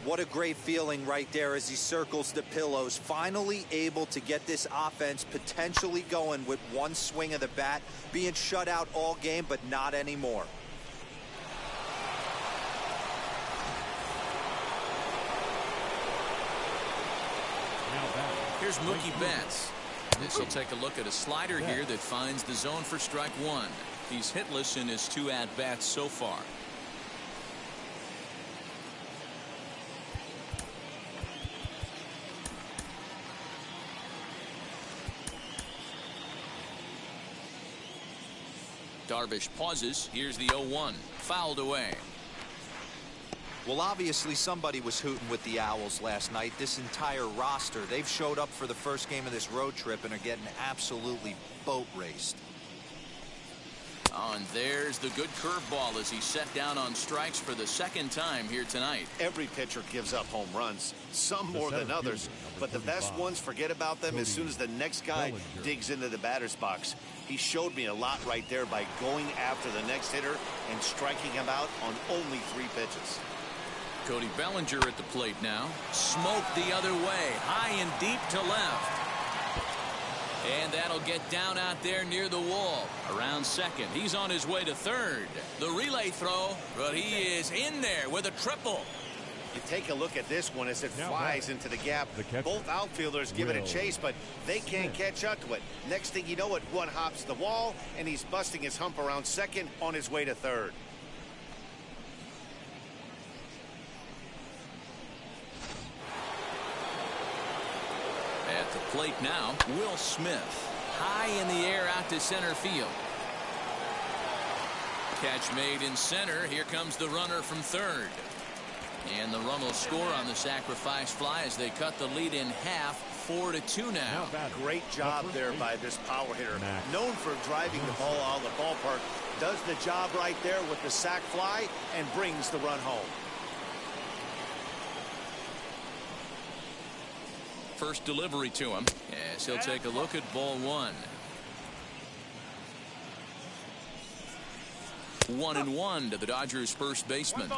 What a great feeling right there as he circles the pillows. Finally able to get this offense potentially going with one swing of the bat. Being shut out all game, but not anymore. Here's Mookie Betts. This will take a look at a slider here that finds the zone for strike one. He's hitless in his 2 at-bats so far. Darvish pauses. Here's the 0-1. Fouled away. Well, obviously somebody was hooting with the Owls last night. This entire roster, they've showed up for the first game of this road trip and are getting absolutely boat raced. Oh, and there's the good curveball as he's set down on strikes for the second time here tonight. Every pitcher gives up home runs, some more than others, but the best ones forget about them as soon as the next guy digs into the batter's box. He showed me a lot right there by going after the next hitter and striking him out on only 3 pitches. Cody Bellinger at the plate now. Smoked the other way, high and deep to left. And that'll get down out there near the wall. Around second. He's on his way to third. The relay throw, but he is in there with a triple. You take a look at this one as it flies into the gap. Both outfielders give it a chase, but they can't catch up to it. Next thing you know it, one hops the wall, and he's busting his hump around second on his way to third. At the plate now, Will Smith. High in the air out to center field. Catch made in center. Here comes the runner from third. And the run will score on the sacrifice fly as they cut the lead in half. 4-2 now. Great job there by this power hitter. Known for driving the ball out of the ballpark. Does the job right there with the sac fly and brings the run home. First delivery to him as he'll take a look at ball one. 1-1 to the Dodgers first baseman.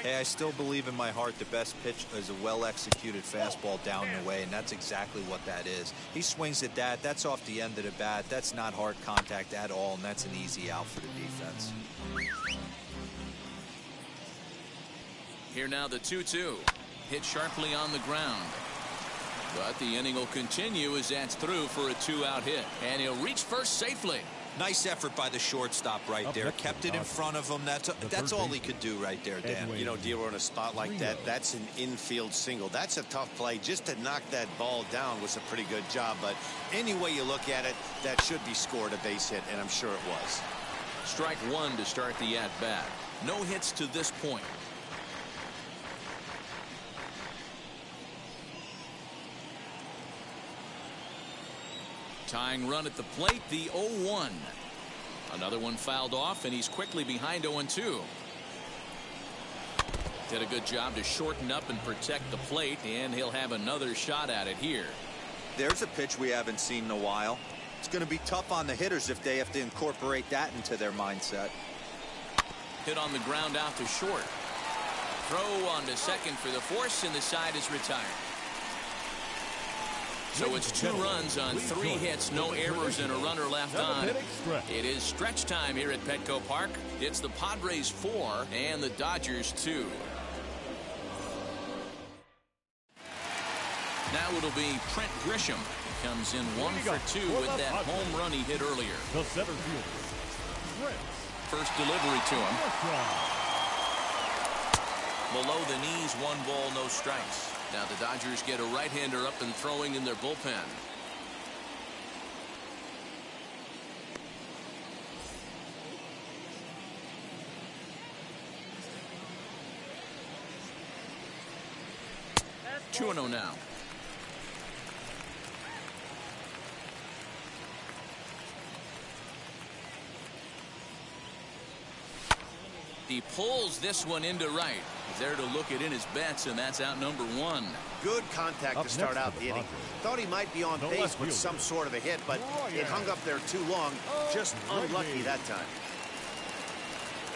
Hey, I still believe in my heart the best pitch is a well-executed fastball down the way, and that's exactly what that is. He swings at that. That's off the end of the bat. That's not hard contact at all, and that's an easy out for the defense. Here now the 2-2. Hit sharply on the ground. But the inning will continue as that's through for a 2-out hit. And he'll reach first safely. Nice effort by the shortstop right there. Kept it in front of him. That's all he could do right there, Dan. You know, D'Lo, in a spot like that, that's an infield single. That's a tough play. Just to knock that ball down was a pretty good job. But any way you look at it, that should be scored a base hit, and I'm sure it was. Strike one to start the at-bat. No hits to this point. Tying run at the plate, the 0-1. Another one fouled off, and he's quickly behind 0-2. Did a good job to shorten up and protect the plate, and he'll have another shot at it here. There's a pitch we haven't seen in a while. It's going to be tough on the hitters if they have to incorporate that into their mindset. Hit on the ground out to short. Throw on to second for the force, and the side is retired. So it's 2 runs on 3 hits, no errors, and a runner left on. It is stretch time here at Petco Park. It's the Padres 4 and the Dodgers 2. Now it'll be Trent Grisham. He comes in 1 for 2 with that home run he hit earlier. The center fielder. First delivery to him. Below the knees, 1 ball, no strikes. Now the Dodgers get a right-hander up and throwing in their bullpen. 2-0 now. He pulls this one into right. He's there to look it in his bets, and that's out number 1. Good contact to start out the inning. Thought he might be on base with some sort of a hit, but it hung up there too long. Just unlucky that time.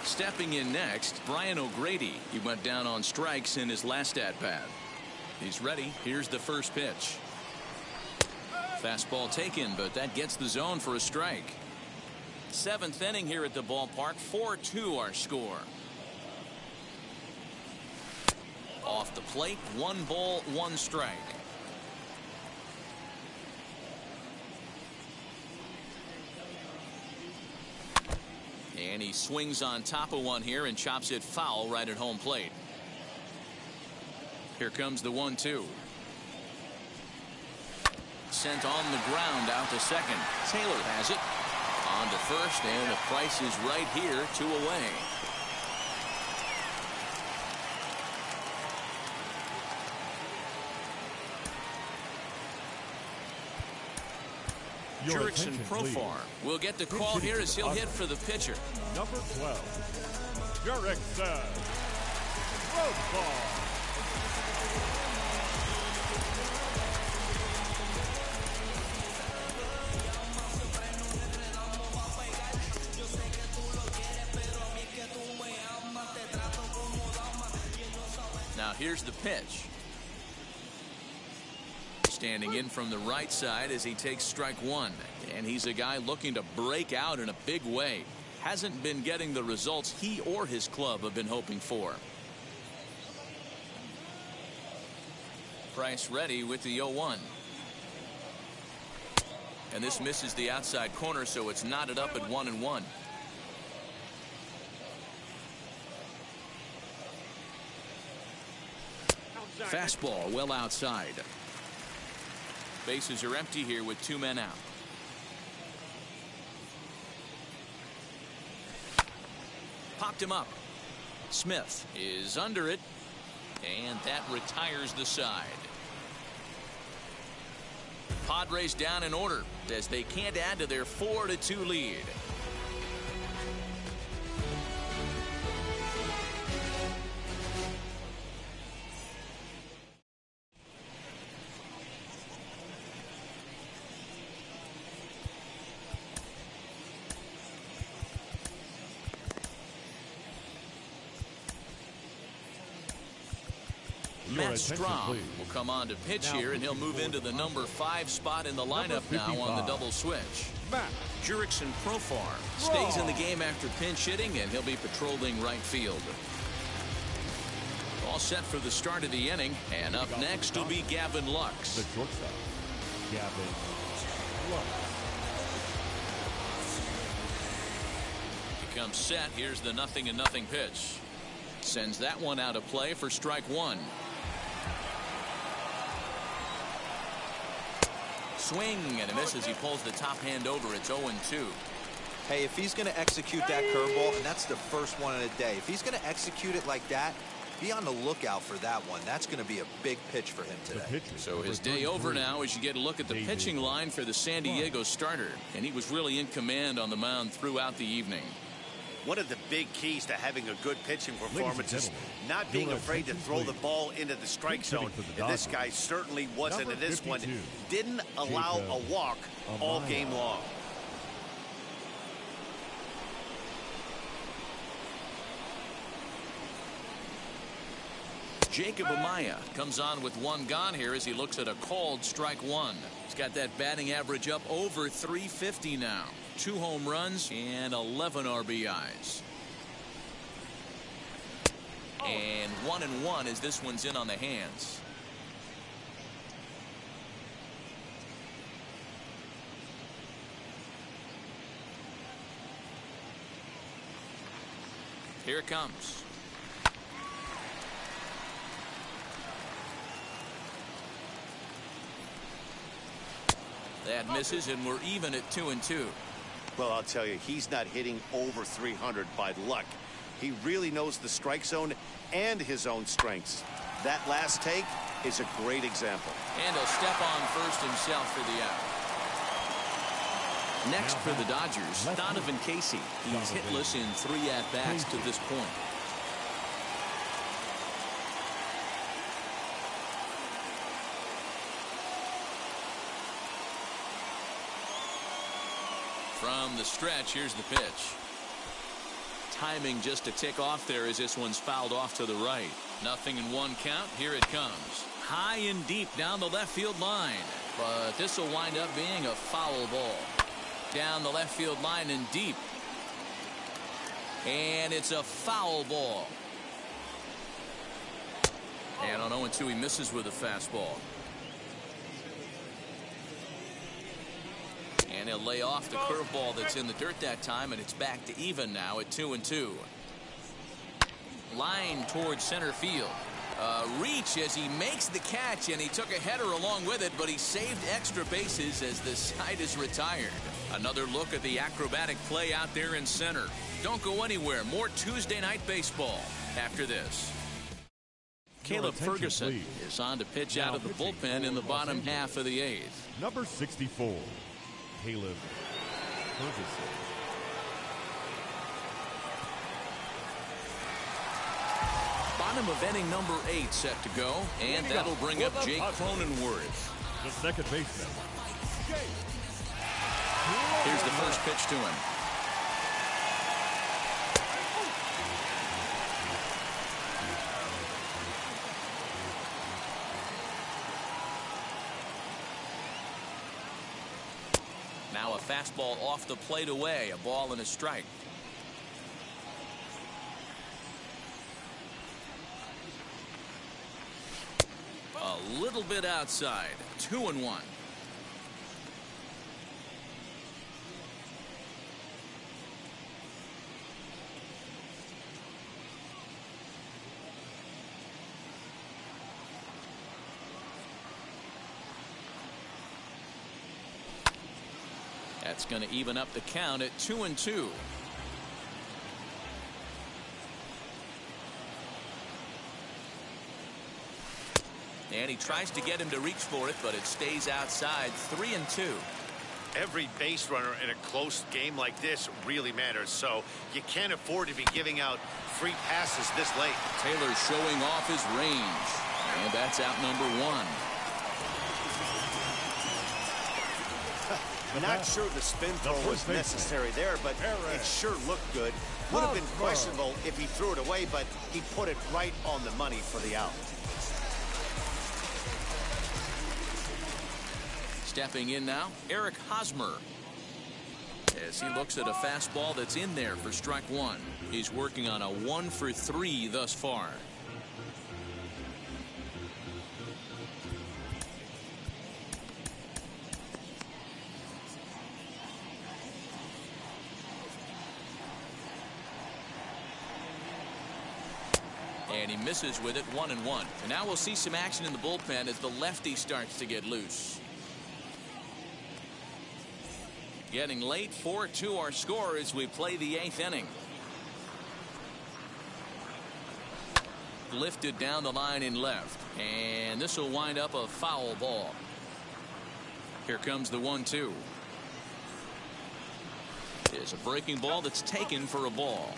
Stepping in next, Brian O'Grady. He went down on strikes in his last at-bat. He's ready. Here's the first pitch. Fastball taken, but that gets the zone for a strike. 7th inning here at the ballpark. 4-2 our score. Off the plate, 1 ball, 1 strike. And he swings on top of one here and chops it foul right at home plate. Here comes the 1-2. Sent on the ground out to second. Taylor has it. On to first, and the Price is right here, 2 away. Jurickson Profar will get the call here as he'll hit for the pitcher. Number 12, Jurickson Profar. Now here's the pitch. Standing in from the right side as he takes strike 1. And he's a guy looking to break out in a big way. Hasn't been getting the results he or his club have been hoping for. Price ready with the 0-1. And this misses the outside corner, so it's knotted up at 1-1. Fastball well outside. Bases are empty here with 2 men out. Popped him up. Smith is under it, and that retires the side. Padres down in order as they can't add to their 4-2 lead. Matt Strahm will come on to pitch here, and he'll move into the number 5 spot in the lineup now on the double switch. Jurickson Profar stays in the game after pinch hitting, and he'll be patrolling right field. All set for the start of the inning, and up next will be Gavin Lux. The shortstop, Gavin Lux. He comes set. Here's the 0-0 pitch. Sends that one out of play for strike 1. Swing and a miss as he pulls the top hand over. It's 0-2. Hey, if he's going to execute that curveball, and that's the first one of the day, if he's going to execute it like that, be on the lookout for that one. That's going to be a big pitch for him today. So his day over now as you get a look at the pitching line for the San Diego starter. And he was really in command on the mound throughout the evening. One of the big keys to having a good pitching performance is not being afraid to throw the ball into the strike zone. And this guy certainly wasn't in this one. Didn't allow a walk all game long. Jacob Amaya comes on with 1 gone here as he looks at a called strike 1. He's got that batting average up over 350 now. 2 home runs and 11 RBIs. And 1-1 as this one's in on the hands. Here it comes. That misses, and we're even at 2-2. Well, I'll tell you, he's not hitting over 300 by luck. He really knows the strike zone and his own strengths. That last take, is a great example. And he'll step on first himself for the out. Next for the Dodgers, Donovan Casey. He's hitless in 3 at-bats to this point. From the stretch, here's the pitch. Timing just a tick off there as this one's fouled off to the right. 0-1 count. Here it comes. High and deep down the left field line. But this will wind up being a foul ball. Down the left field line and deep. And it's a foul ball. And on 0-2, he misses with a fastball. And he'll lay off the curveball that's in the dirt that time, and it's back to even now at 2-2. Line towards center field. Reach as he makes the catch, and he took a header along with it, but he saved extra bases as the side is retired. Another look at the acrobatic play out there in center. Don't go anywhere. More Tuesday Night Baseball after this. Caleb Ferguson is on to pitch out of the bullpen in the bottom half of the 8th. Number 64, Caleb Ferguson. Bottom of inning number 8 set to go, and that'll bring up Jake Cronenworth. The second baseman. Here's the first pitch to him. Now a fastball off the plate away, a ball and a strike. A little bit outside. 2-1. That's going to even up the count at 2-2. And he tries to get him to reach for it, but it stays outside. 3-2. Every base runner in a close game like this really matters, so you can't afford to be giving out free passes this late. Taylor showing off his range, and that's out number 1. Not sure the spin throw was necessary there, but it sure looked good. Would have been questionable if he threw it away, but he put it right on the money for the out. Stepping in now, Eric Hosmer. As he looks at a fastball that's in there for strike 1. He's working on a 1 for 3 thus far. And he misses with it. 1-1. And now we'll see some action in the bullpen as the lefty starts to get loose. Getting late. 4-2 our score as we play the 8th inning. Lifted down the line in left, and this will wind up a foul ball. Here comes the 1-2. It's a breaking ball that's taken for a ball.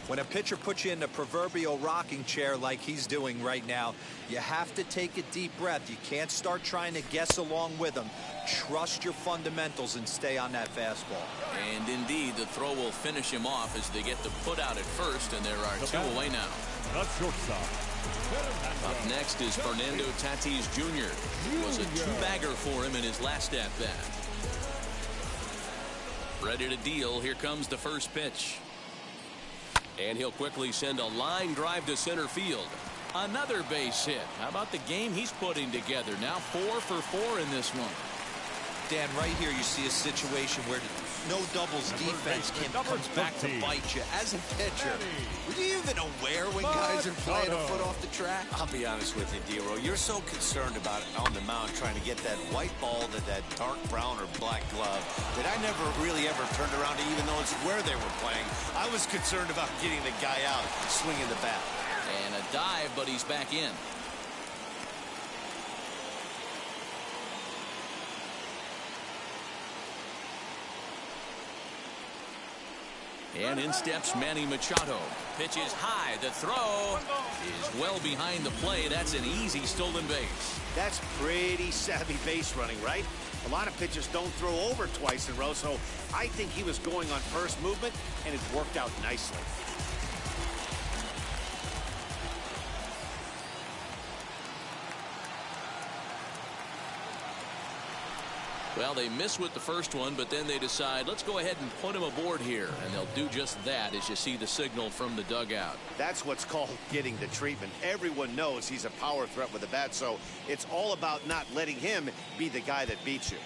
When a pitcher puts you in the proverbial rocking chair like he's doing right now, you have to take a deep breath. You can't start trying to guess along with him. Trust your fundamentals and stay on that fastball. And indeed, the throw will finish him off as they get the put out at first, and there are 2 away now. The shortstop. Up next is Fernando Tatis Jr. It was a 2-bagger for him in his last at-bat. Ready to deal. Here comes the first pitch. And he'll quickly send a line drive to center field. Another base hit. How about the game he's putting together? Now 4 for 4 in this one. Dan, right here you see a situation where no doubles defense comes back to bite you. As a pitcher, were you even aware when guys are flying a foot off the track? I'll be honest with you, D-Roll. You're so concerned about it on the mound trying to get that white ball to that dark brown or black glove that I never really ever turned around to even notice where they were playing. I was concerned about getting the guy out, swinging the bat. And a dive, but he's back in. And in steps Manny Machado. Pitch is high. The throw is well behind the play. That's an easy stolen base. That's pretty savvy base running, right? A lot of pitchers don't throw over twice in a row, so I think he was going on first movement, and it worked out nicely. Well, they miss with the first one, but then they decide, let's go ahead and put him aboard here. And they'll do just that as you see the signal from the dugout. That's what's called getting the treatment. Everyone knows he's a power threat with a bat, so it's all about not letting him be the guy that beats you.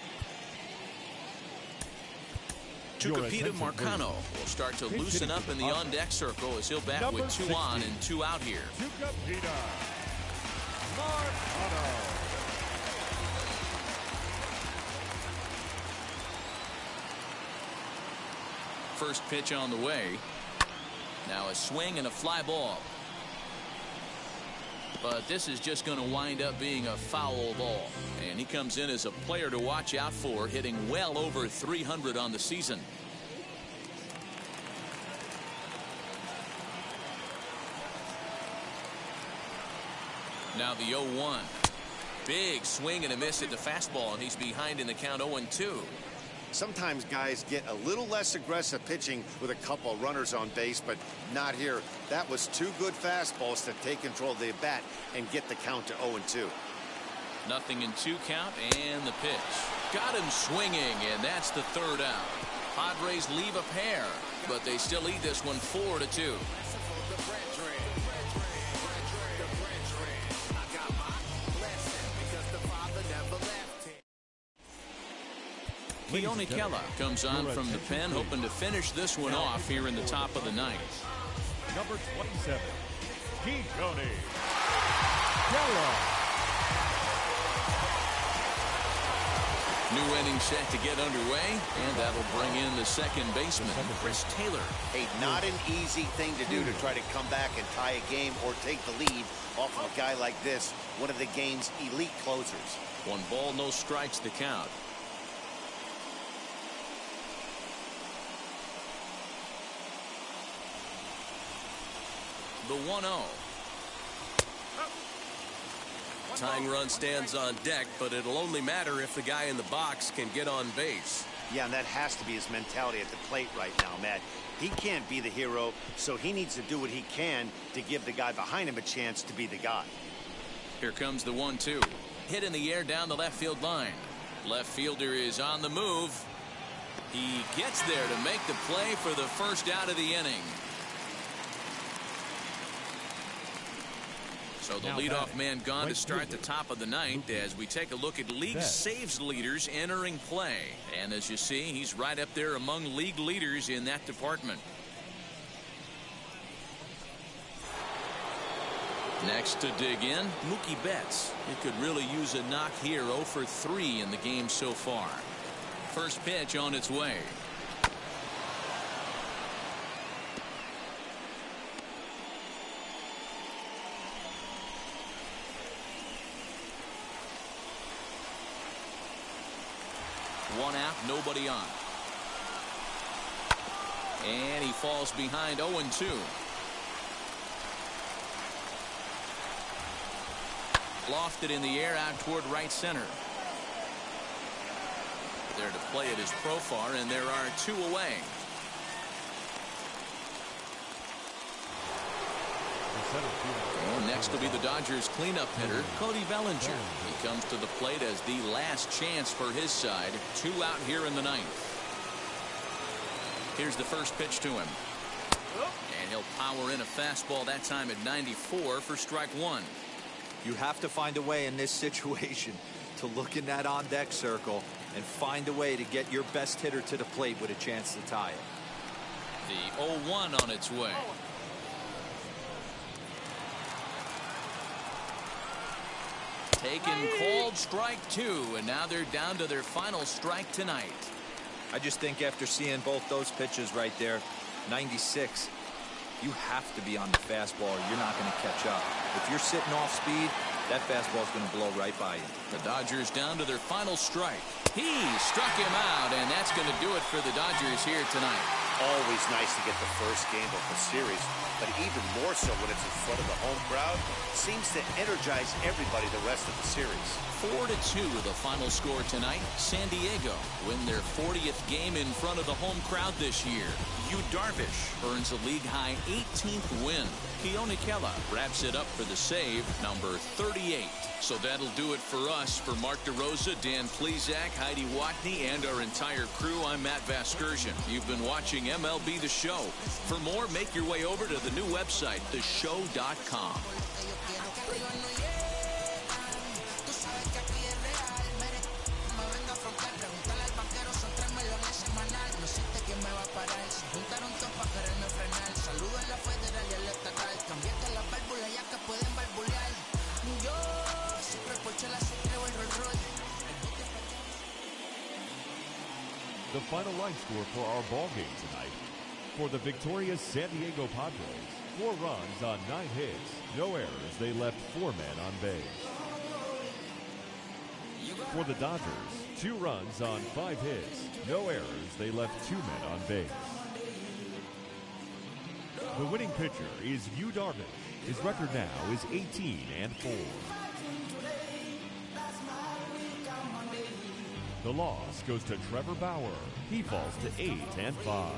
Tucupita Marcano will start to loosen up in the on-deck circle as he'll bat with 2 on and 2 out here. Tucupita Marcano. First pitch on the way. Now a swing and a fly ball. But this is just going to wind up being a foul ball. And he comes in as a player to watch out for, hitting well over 300 on the season. Now the 0-1. Big swing and a miss at the fastball, and he's behind in the count 0-2. Sometimes guys get a little less aggressive pitching with a couple of runners on base, but not here. That was 2 good fastballs to take control of the bat and get the count to 0-2. 0-2 count, and the pitch. Got him swinging, and that's the 3rd out. Padres leave a pair, but they still lead this one 4-2. Keone Kela comes on from the pen, hoping to finish this one off here in the top of the 9th. Number 27, Keone Kela. New inning set to get underway, and that'll bring in the second baseman, Chris Taylor. Hey, not an easy thing to do to try to come back and tie a game or take the lead off of a guy like this, one of the game's elite closers. 1 ball, no strikes the count. The 1-0. Tying run stands on deck, but it'll only matter if the guy in the box can get on base. Yeah, and that has to be his mentality at the plate right now, Matt. He can't be the hero, so he needs to do what he can to give the guy behind him a chance to be the guy. Here comes the 1-2. Hit in the air down the left field line. Left fielder is on the move. He gets there to make the play for the first out of the inning. So the leadoff man gone to start the top of the 9th as we take a look at league saves leaders entering play. And as you see, he's right up there among league leaders in that department. Next to dig in, Mookie Betts. It could really use a knock here. 0 for 3 in the game so far. First pitch on its way. One out, nobody on. And he falls behind 0-2. Lofted in the air out toward right center. There to play it is Profar, and there are 2 away. And next will be the Dodgers cleanup hitter, Cody Bellinger. He comes to the plate as the last chance for his side. 2 out here in the 9th. Here's the first pitch to him. And he'll power in a fastball that time at 94 for strike 1. You have to find a way in this situation to look in that on-deck circle and find a way to get your best hitter to the plate with a chance to tie it. The 0-1 on its way. Taken, called strike 2, and now they're down to their final strike tonight. I just think after seeing both those pitches right there, 96, you have to be on the fastball or you're not going to catch up. If you're sitting off speed, that fastball is going to blow right by you. The Dodgers down to their final strike. He struck him out, and that's going to do it for the Dodgers here tonight. Always nice to get the first game of the series, but even more so when it's in front of the home crowd. Seems to energize everybody the rest of the series. 4-2 the final score tonight. San Diego win their 40th game in front of the home crowd this year. Yu Darvish earns a league-high 18th win. Keone Kela wraps it up for the save, number 38. So that'll do it for us. For Mark DeRosa, Dan Plezak, Heidi Watney, and our entire crew, I'm Matt Vasgersian. You've been watching MLB The Show. For more, make your way over to the new website, theshow.com. The final line score for our ball game tonight. For the victorious San Diego Padres, 4 runs on 9 hits, no errors. They left 4 men on base. For the Dodgers, 2 runs on 5 hits, no errors. They left 2 men on base. The winning pitcher is Yu Darvish. His record now is 18-4. The loss goes to Trevor Bauer. He falls to 8-5.